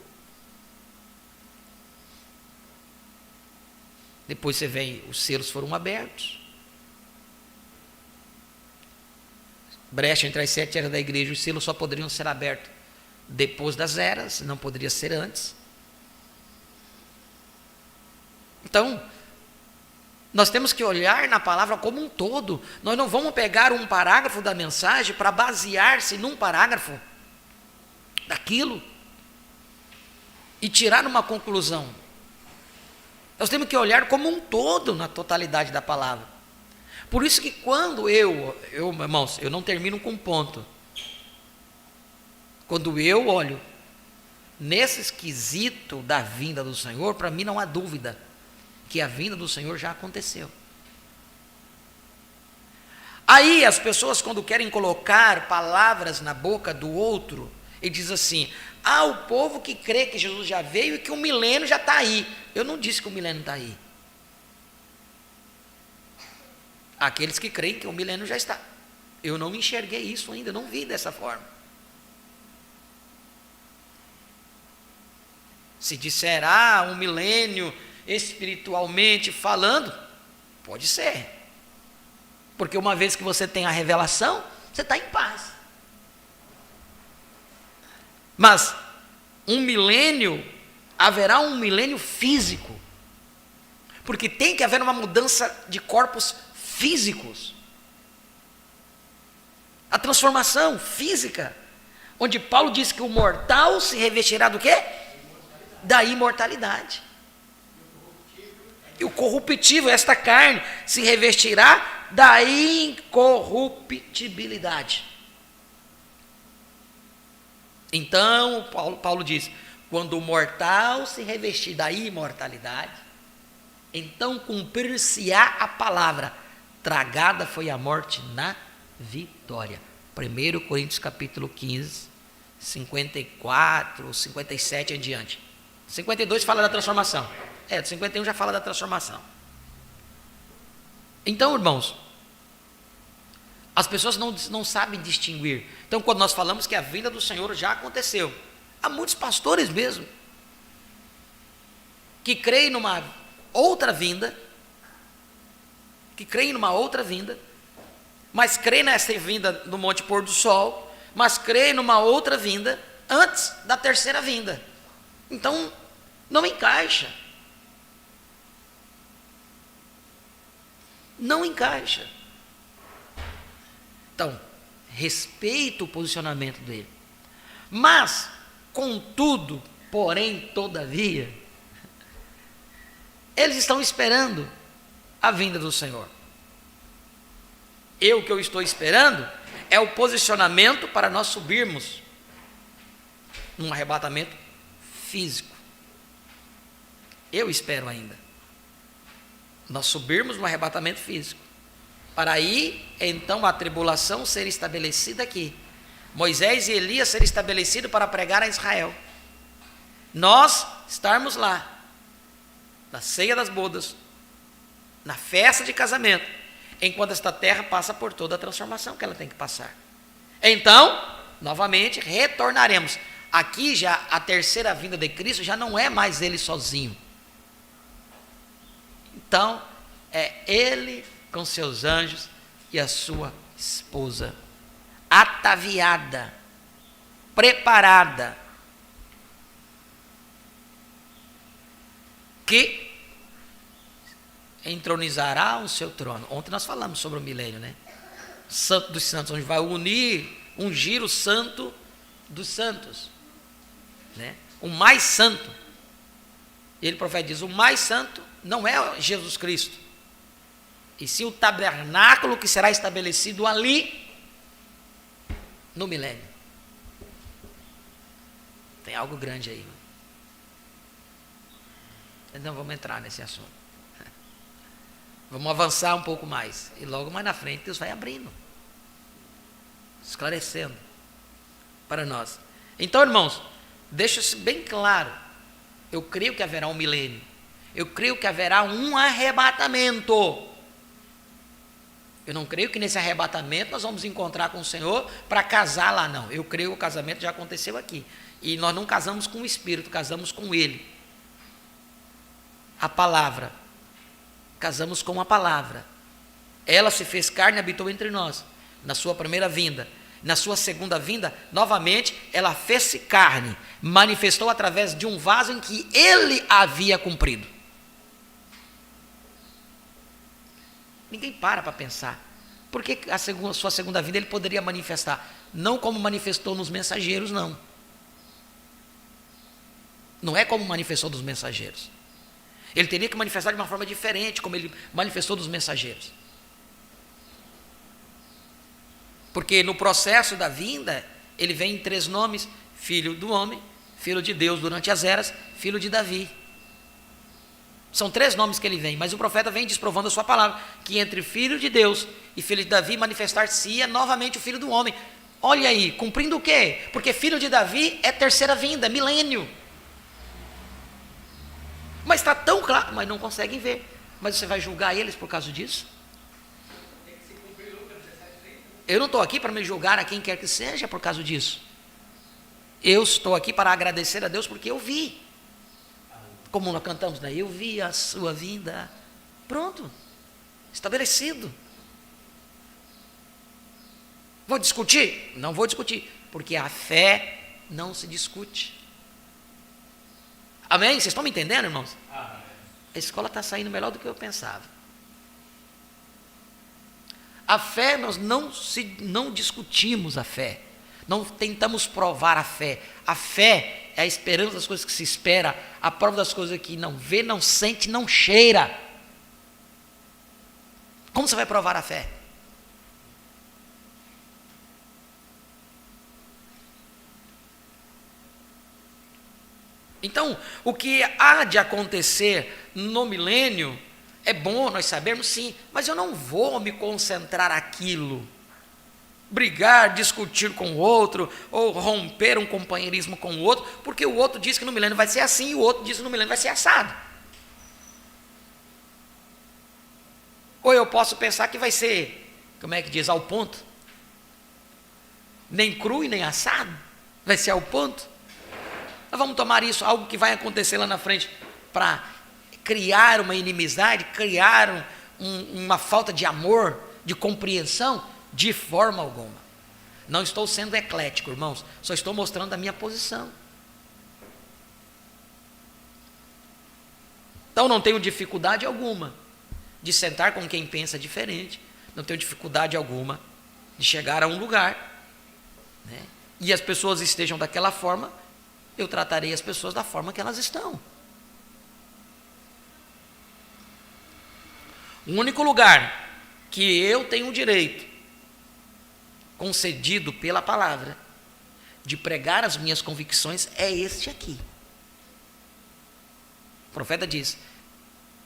Depois você vê, os selos foram abertos. Brecha entre as 7 eras da igreja, os selos só poderiam ser abertos depois das eras, não poderia ser antes. Então, nós temos que olhar na palavra como um todo. Nós não vamos pegar um parágrafo da mensagem para basear-se num parágrafo daquilo e tirar uma conclusão. Nós temos que olhar como um todo na totalidade da palavra. Por isso que quando irmãos, eu não termino com ponto. Quando eu olho nesse esquisito da vinda do Senhor, para mim não há dúvida. que a vinda do Senhor já aconteceu. Aí as pessoas, quando querem colocar palavras na boca do outro, e diz assim: o povo que crê que Jesus já veio e que o milênio já está aí. Eu não disse que o milênio está aí. Aqueles que creem que o milênio já está. Eu não enxerguei isso ainda, não vi dessa forma. Se disser, um milênio espiritualmente falando, pode ser. Porque uma vez que você tem a revelação, você está em paz. Mas haverá um milênio físico. Porque tem que haver uma mudança de corpos físicos. A transformação física, onde Paulo diz que o mortal se revestirá do quê? Da imortalidade. E o corruptível, esta carne, se revestirá da incorruptibilidade. Então, Paulo diz: quando o mortal se revestir da imortalidade, então cumprir-se-á a palavra: tragada foi a morte na vitória. 1 Coríntios capítulo 15, 54, 57 em diante. 52 fala da transformação. 51 já fala da transformação. Então, irmãos, as pessoas não sabem distinguir. Então, quando nós falamos que a vinda do Senhor já aconteceu, há muitos pastores mesmo que creem numa outra vinda, mas creem nessa vinda do Monte Pôr do Sol, mas creem numa outra vinda antes da terceira vinda. Então, não encaixa. Não encaixa. Então, respeito o posicionamento dele. Mas, contudo, porém, todavia, eles estão esperando a vinda do Senhor. O que eu estou esperando é o posicionamento para nós subirmos num arrebatamento físico. Eu espero ainda nós subirmos no arrebatamento físico, para aí então a tribulação ser estabelecida aqui, Moisés e Elias serem estabelecidos para pregar a Israel, nós estarmos lá na ceia das bodas, na festa de casamento, enquanto esta terra passa por toda a transformação que ela tem que passar. Então, novamente, retornaremos. Aqui já a terceira vinda de Cristo já não é mais ele sozinho. Então, é ele com seus anjos e a sua esposa, ataviada, preparada, que entronizará o seu trono. Ontem nós falamos sobre o milênio, né? Santo dos santos, onde vai ungir o santo dos santos, né? O mais santo. Ele, o profeta, diz: o mais santo não é Jesus Cristo, e sim o tabernáculo que será estabelecido ali no milênio. Tem algo grande aí. Então vamos entrar nesse assunto. Vamos avançar um pouco mais. E logo mais na frente Deus vai abrindo, esclarecendo para nós. Então, irmãos, deixa isso bem claro. Eu creio que haverá um milênio. Eu creio que haverá um arrebatamento. Eu não creio que nesse arrebatamento nós vamos encontrar com o Senhor para casar lá, não. Eu creio que o casamento já aconteceu aqui. E nós não casamos com o Espírito, casamos com Ele. A palavra. Casamos com a palavra. Ela se fez carne e habitou entre nós. Na sua primeira vinda. Na sua segunda vinda, novamente, ela fez-se carne. Manifestou através de um vaso em que Ele havia cumprido. Ninguém para pensar. Por que a sua segunda vinda Ele poderia manifestar? Não como manifestou nos mensageiros, não. Não é como manifestou dos mensageiros. Ele teria que manifestar de uma forma diferente, como Ele manifestou dos mensageiros. Porque no processo da vinda, Ele vem em 3 nomes: Filho do homem, Filho de Deus durante as eras, Filho de Davi. São 3 nomes que ele vem, mas o profeta vem desprovando a sua palavra, que entre filho de Deus e filho de Davi manifestar-se-ia novamente o filho do homem. Olha aí, cumprindo o quê? Porque filho de Davi é terceira vinda, milênio. Mas está tão claro, mas não conseguem ver. Mas você vai julgar eles por causa disso? Eu não estou aqui para me julgar a quem quer que seja por causa disso. Eu estou aqui para agradecer a Deus porque eu vi. Como nós cantamos, né? Eu vi a sua vinda. Pronto. Estabelecido. Vou discutir? Não vou discutir. Porque a fé não se discute. Amém? Vocês estão me entendendo, irmãos? A escola está saindo melhor do que eu pensava. A fé, nós não discutimos a fé. Não tentamos provar a fé. A fé é a esperança das coisas que se espera, a prova das coisas que não vê, não sente, não cheira. Como você vai provar a fé? Então, o que há de acontecer no milênio é bom nós sabermos, sim, mas eu não vou me concentrar naquilo. Brigar, discutir com o outro, ou romper um companheirismo com o outro, porque o outro diz que no milênio vai ser assim, e o outro diz que no milênio vai ser assado. Ou eu posso pensar que vai ser, como é que diz, ao ponto. Nem cru e nem assado, vai ser ao ponto. Nós vamos tomar isso, algo que vai acontecer lá na frente, para criar uma inimizade, criar uma falta de amor, de compreensão, de forma alguma. Não estou sendo eclético, irmãos, só estou mostrando a minha posição. Então não tenho dificuldade alguma de sentar com quem pensa diferente, não tenho dificuldade alguma de chegar a um lugar, né? E as pessoas estejam daquela forma, eu tratarei as pessoas da forma que elas estão. O único lugar que eu tenho o direito, concedido pela palavra, de pregar as minhas convicções é este aqui. O profeta diz: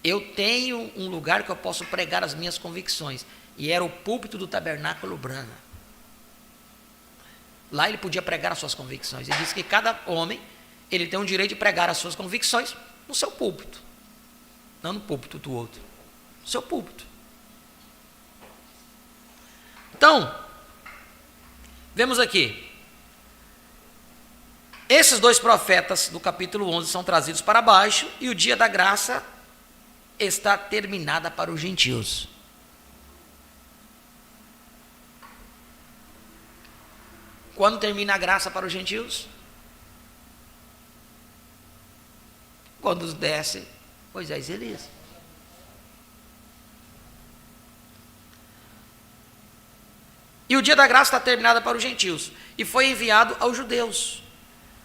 eu tenho um lugar que eu posso pregar as minhas convicções, e era o púlpito do tabernáculo branco. Lá ele podia pregar as suas convicções. Ele disse que cada homem, ele tem o direito de pregar as suas convicções no seu púlpito, não no púlpito do outro, no seu púlpito. Então, vemos aqui, esses 2 profetas do capítulo 11 são trazidos para baixo, e o dia da graça está terminada para os gentios. Quando termina a graça para os gentios? Quando desce Moisés e Elias. E o dia da graça está terminada para os gentios, e foi enviado aos judeus.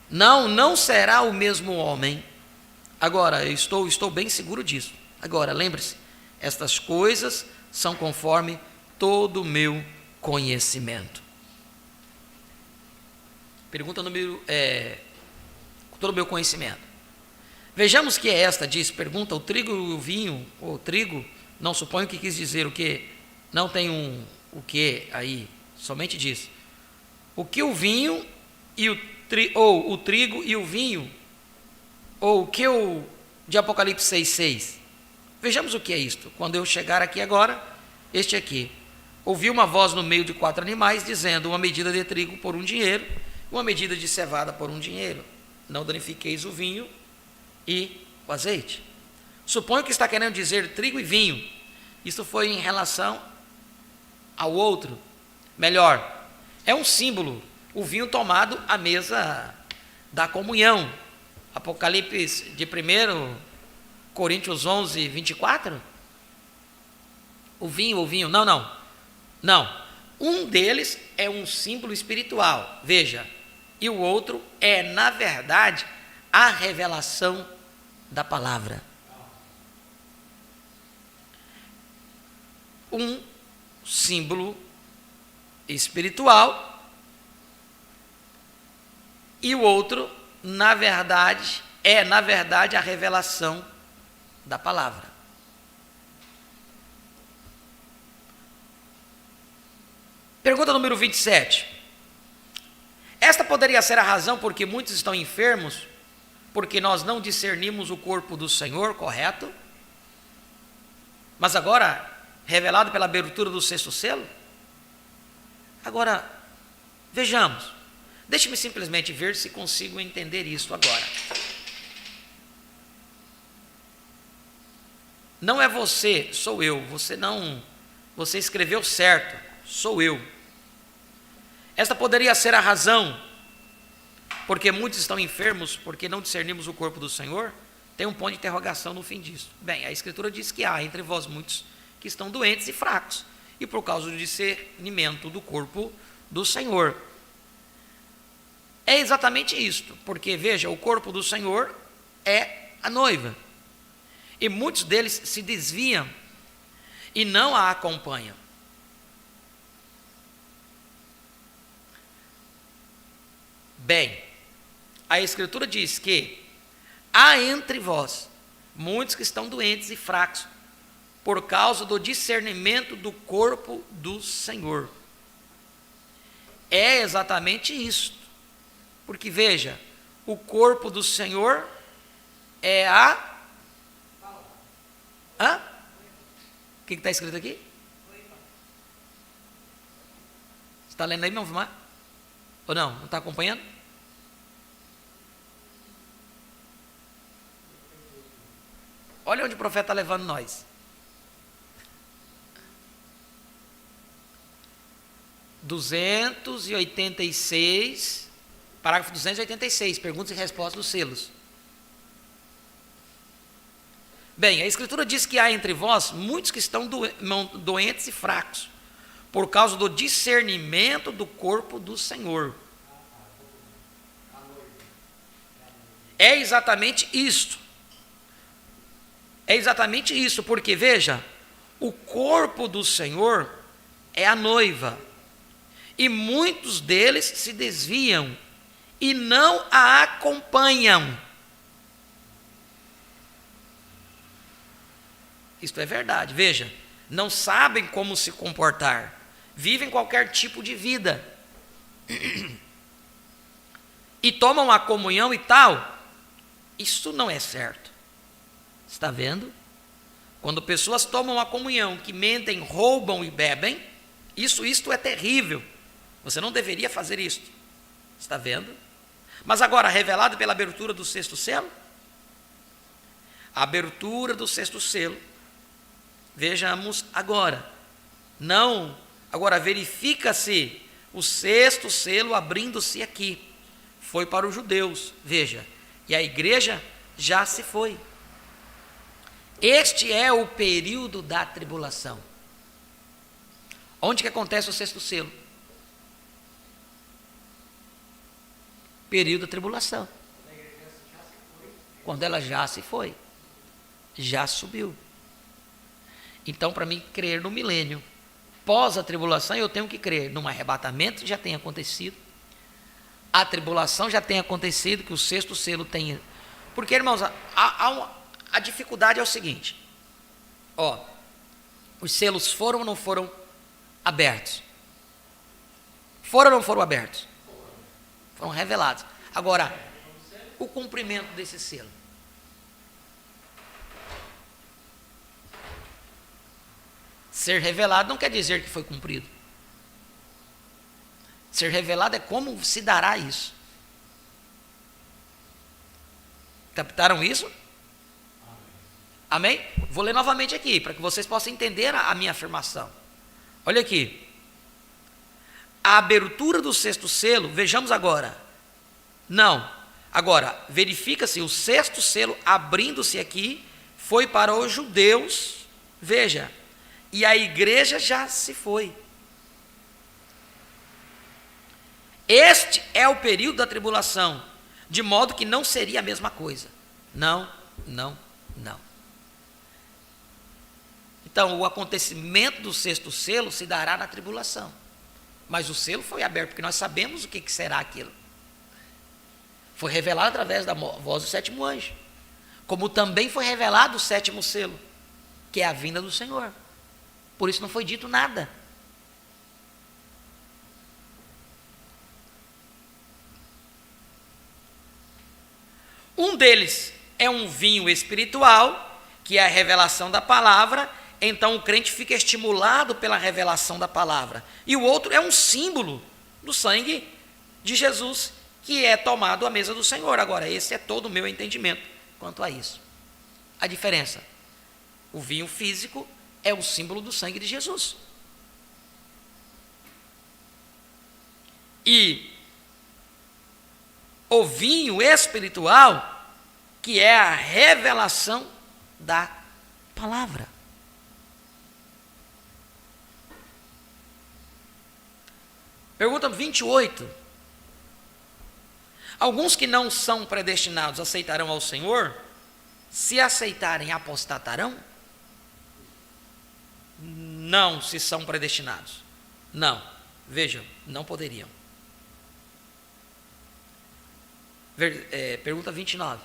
Não será o mesmo homem. Agora, eu estou bem seguro disso. Agora, lembre-se, estas coisas são conforme todo o meu conhecimento. Pergunta número, todo o meu conhecimento. Vejamos que esta diz, pergunta, o trigo e o vinho, o trigo, não suponho que quis dizer o que, não tem o que aí, somente diz, o que o vinho e ou o trigo e o vinho, ou o que de Apocalipse 6,6. Vejamos o que é isto. Quando eu chegar aqui agora, este aqui, ouvi uma voz no meio de 4 animais, dizendo, uma medida de trigo por 1 dinheiro, uma medida de cevada por 1 dinheiro, não danifiqueis o vinho e o azeite. Suponho que está querendo dizer trigo e vinho. Isso foi em relação ao outro. Melhor, é um símbolo, o vinho tomado à mesa da comunhão. Apocalipse de 1 Coríntios 11, 24. O vinho, não. Um deles é um símbolo espiritual, veja, e o outro é, na verdade, a revelação da palavra. Um símbolo espiritual e o outro, na verdade, a revelação da palavra. Pergunta número 27. Esta poderia ser a razão porque muitos estão enfermos, porque nós não discernimos o corpo do Senhor, correto? Mas agora, revelado pela abertura do 6º selo? Agora, vejamos. Deixe-me simplesmente ver se consigo entender isso agora. Não é você, sou eu. Você escreveu certo, sou eu. Esta poderia ser a razão porque muitos estão enfermos, porque não discernimos o corpo do Senhor? Tem um ponto de interrogação no fim disso. Bem, a Escritura diz que há entre vós muitos que estão doentes e fracos, e por causa do discernimento do corpo do Senhor. É exatamente isto, porque veja, o corpo do Senhor é a noiva, e muitos deles se desviam e não a acompanham. Bem, a Escritura diz que há entre vós muitos que estão doentes e fracos, por causa do discernimento do corpo do Senhor. É exatamente isso. Porque veja, o corpo do Senhor é a... Hã? O que está escrito aqui? Você está lendo aí, meu irmão? Ou não? Não está acompanhando? Olha onde o profeta está levando nós. 286, parágrafo 286, perguntas e respostas dos selos. Bem, a Escritura diz que há entre vós muitos que estão doentes e fracos, por causa do discernimento do corpo do Senhor. É exatamente isto. É exatamente isso, porque veja, o corpo do Senhor é a noiva, e muitos deles se desviam e não a acompanham. Isto é verdade, veja, não sabem como se comportar, vivem qualquer tipo de vida, e tomam a comunhão e tal. Isso não é certo. Está vendo? Quando pessoas tomam a comunhão, que mentem, roubam e bebem, isto é terrível. Você não deveria fazer isto. Está vendo? Mas agora, revelado pela abertura do 6º selo? A abertura do 6º selo. Vejamos agora. Não, agora verifica-se o 6º selo abrindo-se aqui. Foi para os judeus, veja. E a igreja já se foi. Este é o período da tribulação. Onde que acontece o 6º selo? Período da tribulação. Quando ela já se foi. Já subiu. Então, para mim, crer no milênio, pós a tribulação, eu tenho que crer num arrebatamento que já tem acontecido. A tribulação já tem acontecido, que o 6º selo tenha. Porque, irmãos, a dificuldade é o seguinte. Os selos foram ou não foram abertos? Foram ou não foram abertos? Foram revelados. Agora, o cumprimento desse selo. Ser revelado não quer dizer que foi cumprido. Ser revelado é como se dará isso. Captaram isso? Amém? Vou ler novamente aqui, para que vocês possam entender a minha afirmação. Olha aqui. A abertura do 6º selo, vejamos agora. Não. Agora, verifica-se o 6º selo abrindo-se aqui, foi para os judeus, veja, e a igreja já se foi. Este é o período da tribulação, de modo que não seria a mesma coisa. Não. Então, o acontecimento do 6º selo se dará na tribulação. Mas o selo foi aberto, porque nós sabemos o que será aquilo. Foi revelado através da voz do 7º anjo. como também foi revelado o 7º selo, que é a vinda do Senhor. Por isso não foi dito nada. Um deles é um vinho espiritual, que é a revelação da palavra, então o crente fica estimulado pela revelação da palavra. E o outro é um símbolo do sangue de Jesus, que é tomado à mesa do Senhor. Agora, esse é todo o meu entendimento quanto a isso. A diferença: o vinho físico é o símbolo do sangue de Jesus. E o vinho espiritual, que é a revelação da palavra. Pergunta 28. Alguns que não são predestinados aceitarão ao Senhor? Se aceitarem, apostatarão? Não, se são predestinados. Não. Vejam, não poderiam. Pergunta 29.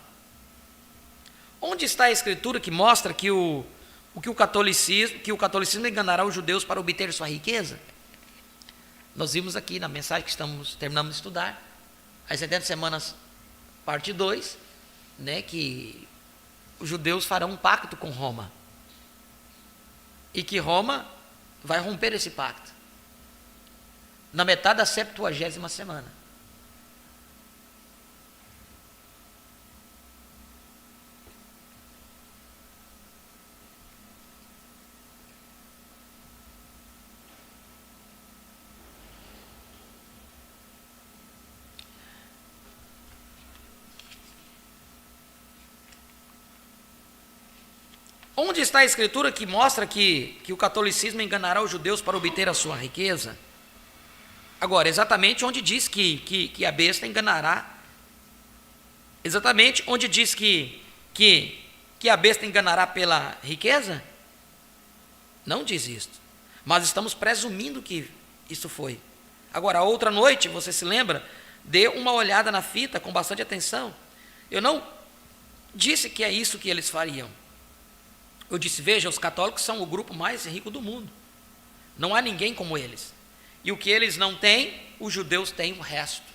Onde está a escritura que mostra que o catolicismo enganará os judeus para obter sua riqueza? Nós vimos aqui na mensagem que terminamos de estudar, as 70 semanas, parte 2, né, que os judeus farão um pacto com Roma. E que Roma vai romper esse pacto na metade da 70ª semana. Onde está a escritura que mostra que o catolicismo enganará os judeus para obter a sua riqueza? Agora, exatamente onde diz que a besta enganará, exatamente onde diz que a besta enganará pela riqueza? Não diz isso, mas estamos presumindo que isso foi. Agora, outra noite, você se lembra? Dê uma olhada na fita com bastante atenção. Eu não disse que é isso que eles fariam. Eu disse, veja, os católicos são o grupo mais rico do mundo. Não há ninguém como eles. E o que eles não têm, os judeus têm o resto.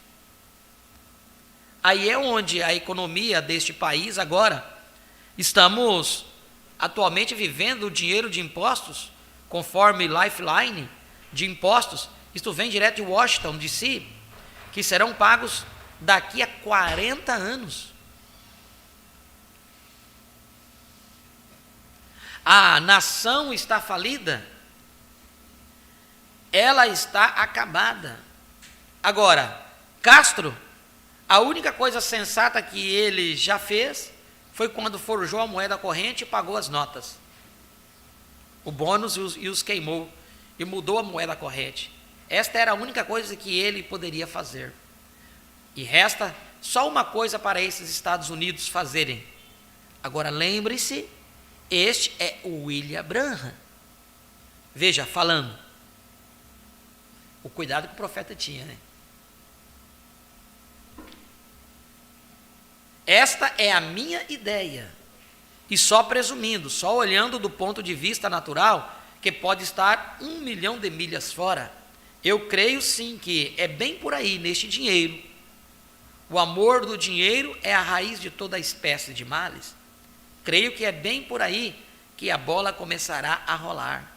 Aí é onde a economia deste país agora, estamos atualmente vivendo o dinheiro de impostos, conforme Lifeline, de impostos, isto vem direto de Washington, D.C., que serão pagos daqui a 40 anos. A nação está falida, ela está acabada. Agora, Castro, a única coisa sensata que ele já fez foi quando forjou a moeda corrente e pagou as notas. O bônus e os queimou e mudou a moeda corrente. Esta era a única coisa que ele poderia fazer. E resta só uma coisa para esses Estados Unidos fazerem. Agora, lembre-se, este é o William Branham. Veja, falando. O cuidado que o profeta tinha, né? Esta é a minha ideia. E só presumindo, só olhando do ponto de vista natural, que pode estar 1 milhão de milhas fora. Eu creio sim que é bem por aí, neste dinheiro. O amor do dinheiro é a raiz de toda espécie de males. Creio que é bem por aí que a bola começará a rolar.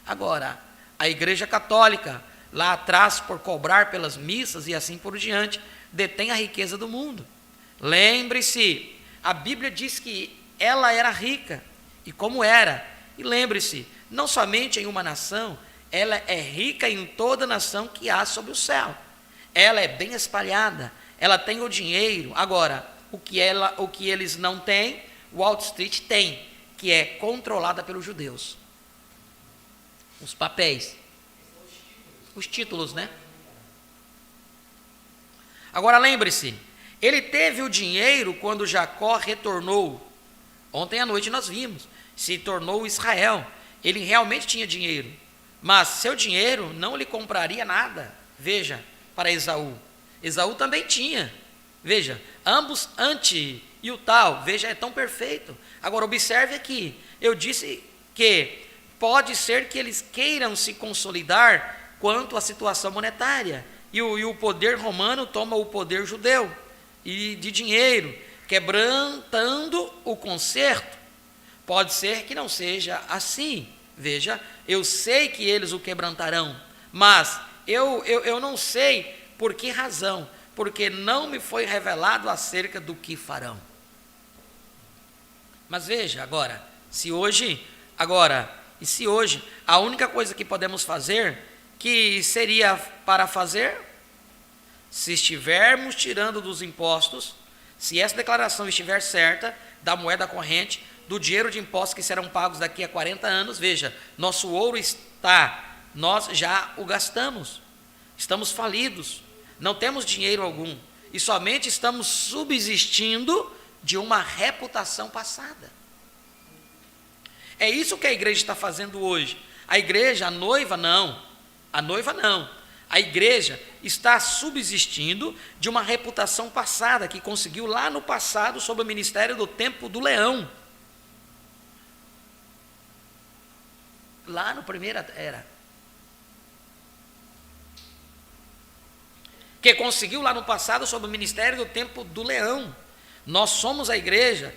Agora, a Igreja Católica, lá atrás, por cobrar pelas missas e assim por diante, detém a riqueza do mundo. Lembre-se, a Bíblia diz que ela era rica. E como era? E lembre-se, não somente em uma nação, ela é rica em toda nação que há sob o céu. Ela é bem espalhada, ela tem o dinheiro. Agora, o que eles não têm, Wall Street tem, que é controlada pelos judeus. Os papéis. Os títulos, né? Agora lembre-se, ele teve o dinheiro quando Jacó retornou. Ontem à noite nós vimos, se tornou Israel. Ele realmente tinha dinheiro, mas seu dinheiro não lhe compraria nada. Veja, para Esaú. Esaú também tinha. Veja, ambos e o tal, veja, é tão perfeito. Agora, observe aqui, eu disse que pode ser que eles queiram se consolidar quanto à situação monetária, e o poder romano toma o poder judeu, e de dinheiro, quebrantando o concerto. Pode ser que não seja assim, veja, eu sei que eles o quebrantarão, mas eu não sei por que razão, porque não me foi revelado acerca do que farão. Mas veja agora, se hoje a única coisa que podemos fazer, que seria para fazer, se estivermos tirando dos impostos, se essa declaração estiver certa, da moeda corrente, do dinheiro de impostos que serão pagos daqui a 40 anos, veja, nosso ouro nós já o gastamos, estamos falidos, não temos dinheiro algum, e somente estamos subsistindo de uma reputação passada. É isso que a igreja está fazendo hoje. A igreja, a noiva não. A igreja está subsistindo de uma reputação passada, que conseguiu lá no passado, sob o ministério do tempo do leão. Lá no primeira era. Que conseguiu lá no passado, sob o ministério do tempo do leão. Nós somos a igreja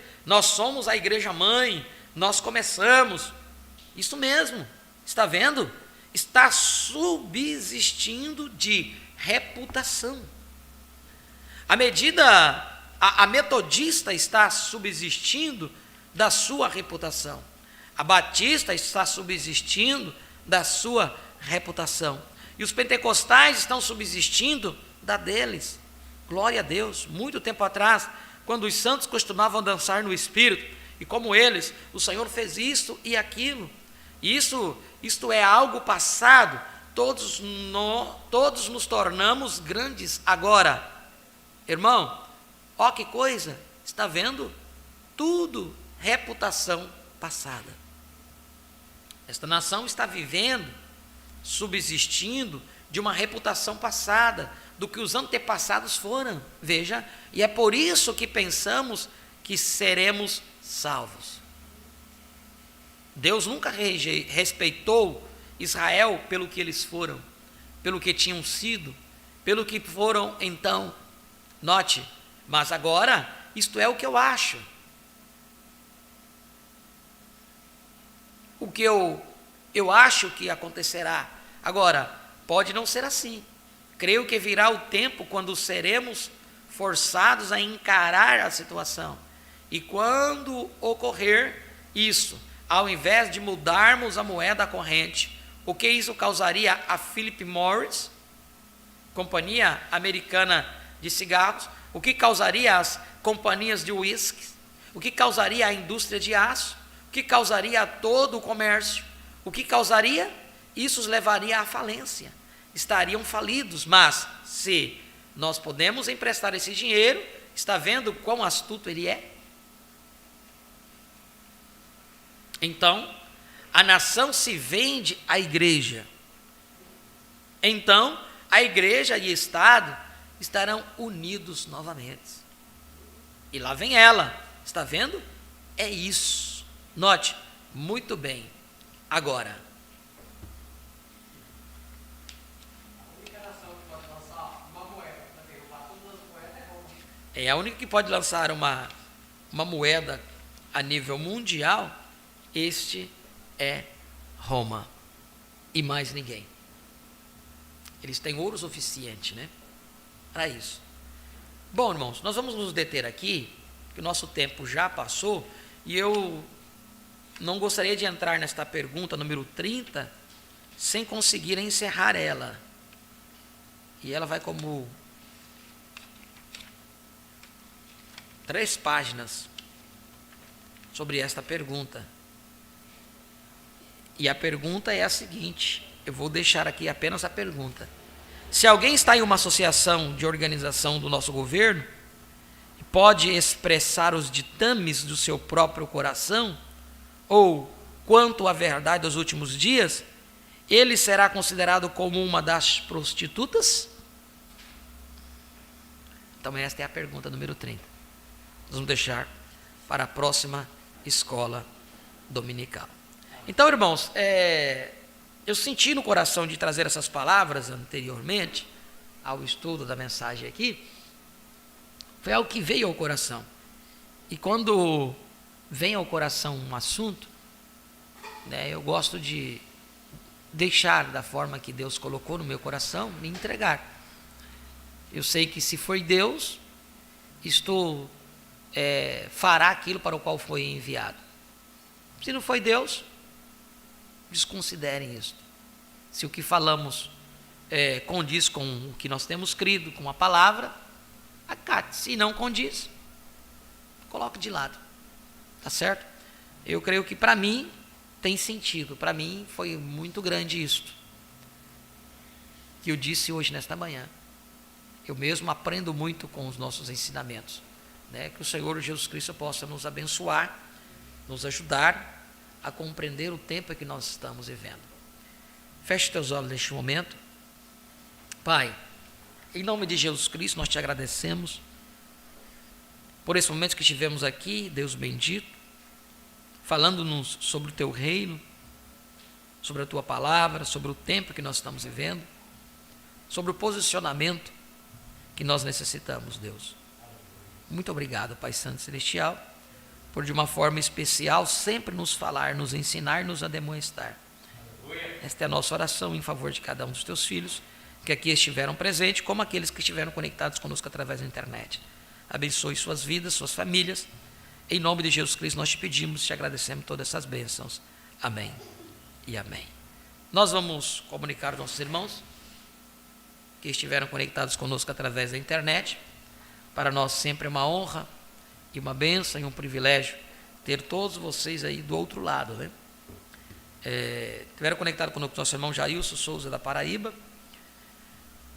mãe, nós começamos. Isso mesmo, está vendo? Está subsistindo de reputação. A metodista está subsistindo da sua reputação. A batista está subsistindo da sua reputação. E os pentecostais estão subsistindo da deles. Glória a Deus. Muito tempo atrás, quando os santos costumavam dançar no Espírito, e como eles, o Senhor fez isto e aquilo. Isto é algo passado. Todos nos tornamos grandes agora. Irmão, ó que coisa, está vendo? Tudo reputação passada. Esta nação está vivendo, subsistindo de uma reputação passada, do que os antepassados foram, veja, e é por isso que pensamos que seremos salvos. Deus nunca respeitou Israel pelo que eles foram, pelo que tinham sido, pelo que foram então. Note, mas agora, isto é o que eu acho. O que eu acho que acontecerá. Agora, pode não ser assim. Creio que virá o tempo quando seremos forçados a encarar a situação. E quando ocorrer isso, ao invés de mudarmos a moeda corrente, o que isso causaria a Philip Morris, companhia americana de cigarros, o que causaria as companhias de uísque, o que causaria a indústria de aço, o que causaria a todo o comércio, o que causaria? Isso os levaria à falência, estariam falidos. Mas se nós podemos emprestar esse dinheiro, está vendo quão astuto ele é? Então, a nação se vende à igreja. Então, a igreja e o Estado estarão unidos novamente. E lá vem ela, está vendo? É isso. Note, muito bem. Agora, é a única que pode lançar uma moeda a nível mundial. Este é Roma e mais ninguém. Eles têm ouro suficiente, né, para isso. Bom, irmãos, nós vamos nos deter aqui, que o nosso tempo já passou, e eu não gostaria de entrar nesta pergunta número 30 sem conseguir encerrar ela. E ela vai como 3 páginas sobre esta pergunta. E a pergunta é a seguinte, eu vou deixar aqui apenas a pergunta. Se alguém está em uma associação de organização do nosso governo, pode expressar os ditames do seu próprio coração, ou quanto à verdade dos últimos dias, ele será considerado como uma das prostitutas? Então esta é a pergunta número 30. nós vamos deixar para a próxima escola dominical. Então, irmãos, eu senti no coração de trazer essas palavras anteriormente ao estudo da mensagem aqui. Foi algo que veio ao coração. E quando vem ao coração um assunto, né, eu gosto de deixar da forma que Deus colocou no meu coração, me entregar. Eu sei que se foi Deus, fará aquilo para o qual foi enviado. Se não foi Deus, desconsiderem isso. Se o que falamos condiz com o que nós temos crido, com a palavra, acate. Se não condiz, coloque de lado. Tá certo? Eu creio que para mim tem sentido. Para mim foi muito grande isto que eu disse hoje nesta manhã. Eu mesmo aprendo muito com os nossos ensinamentos, né? Que o Senhor Jesus Cristo possa nos abençoar, nos ajudar a compreender o tempo que nós estamos vivendo. Feche teus olhos neste momento. Pai, em nome de Jesus Cristo, nós te agradecemos por esse momento que estivemos aqui, Deus bendito, falando-nos sobre o teu reino, sobre a tua palavra, sobre o tempo que nós estamos vivendo, sobre o posicionamento que nós necessitamos, Deus. Muito obrigado, Pai Santo Celestial, por de uma forma especial sempre nos falar, nos ensinar, nos ademoestar. Esta é a nossa oração em favor de cada um dos teus filhos, que aqui estiveram presentes, como aqueles que estiveram conectados conosco através da internet. Abençoe suas vidas, suas famílias. Em nome de Jesus Cristo nós te pedimos, te agradecemos todas essas bênçãos. Amém e amém. Nós vamos comunicar aos nossos irmãos que estiveram conectados conosco através da internet. Para nós sempre é uma honra e uma bênção e um privilégio ter todos vocês aí do outro lado, né? Estiveram conectados conosco nosso irmão Jailson Souza da Paraíba,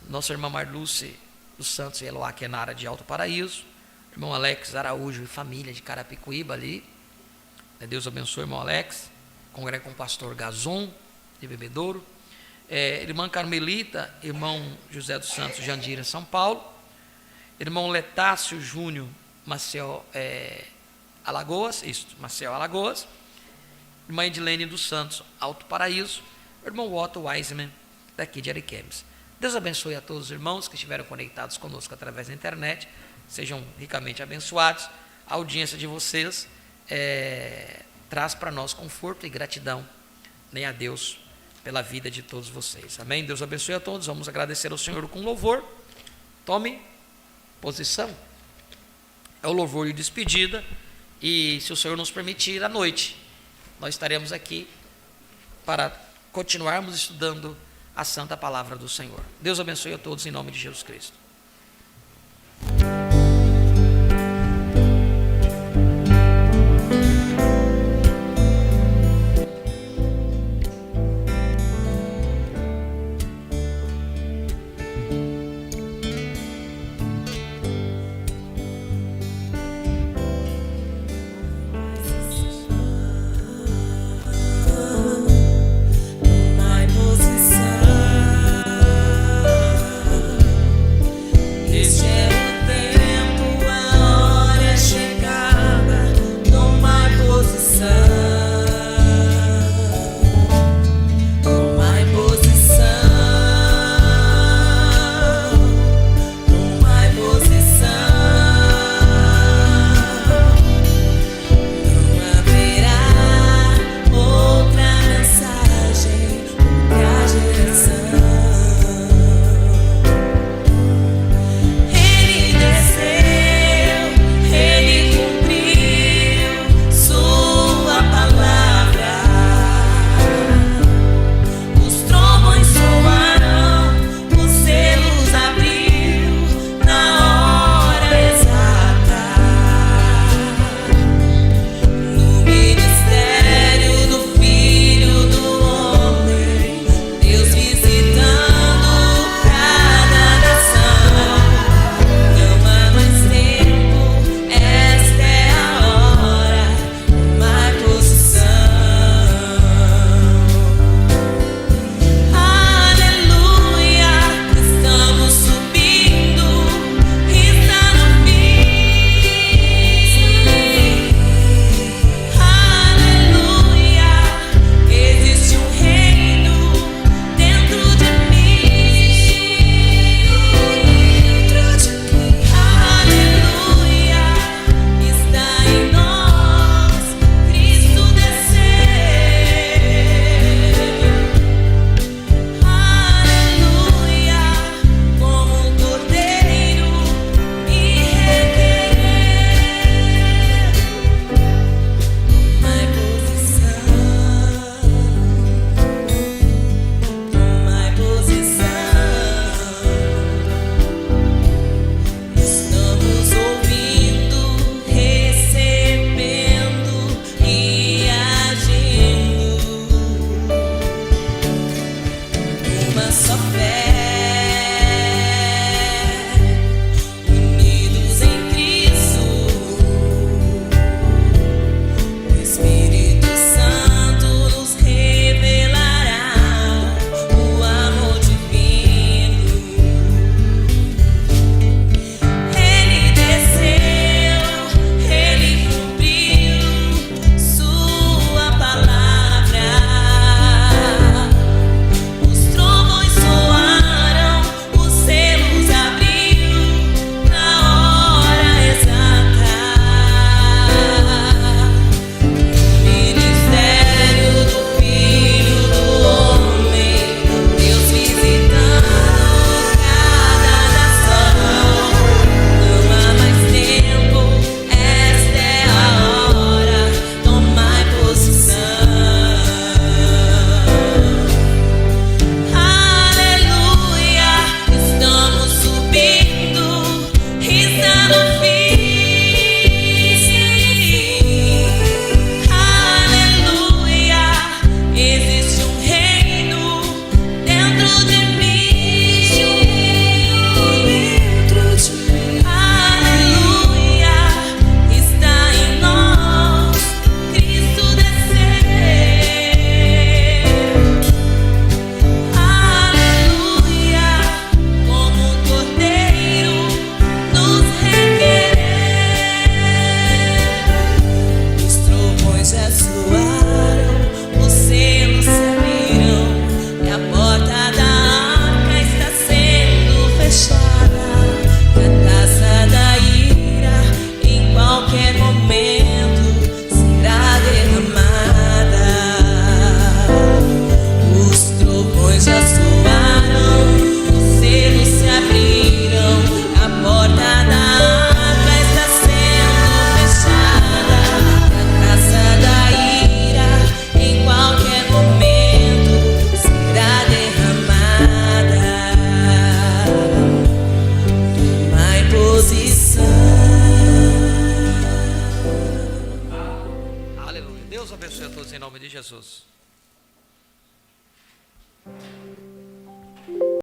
nossa irmã Marluce dos Santos e Eloá Kenara de Alto Paraíso, irmão Alex Araújo e família de Carapicuíba ali. Deus abençoe, irmão Alex. Congrega com o pastor Gazon de Bebedouro. Irmã Carmelita, irmão José dos Santos Jandira, São Paulo. Irmão Letácio Júnior, Maceió, Alagoas. Maceió, Alagoas. Irmã Edilene dos Santos, Alto Paraíso. Irmão Otto Wiseman, daqui de Ariquemes. Deus abençoe a todos os irmãos que estiveram conectados conosco através da internet. Sejam ricamente abençoados. A audiência de vocês traz para nós conforto e gratidão, nem a Deus pela vida de todos vocês. Amém? Deus abençoe a todos. Vamos agradecer ao Senhor com louvor. Tome posição. É o louvor de despedida. E se o Senhor nos permitir, à noite, nós estaremos aqui para continuarmos estudando a santa palavra do Senhor. Deus abençoe a todos em nome de Jesus Cristo. abençoe a todos em nome de Jesus.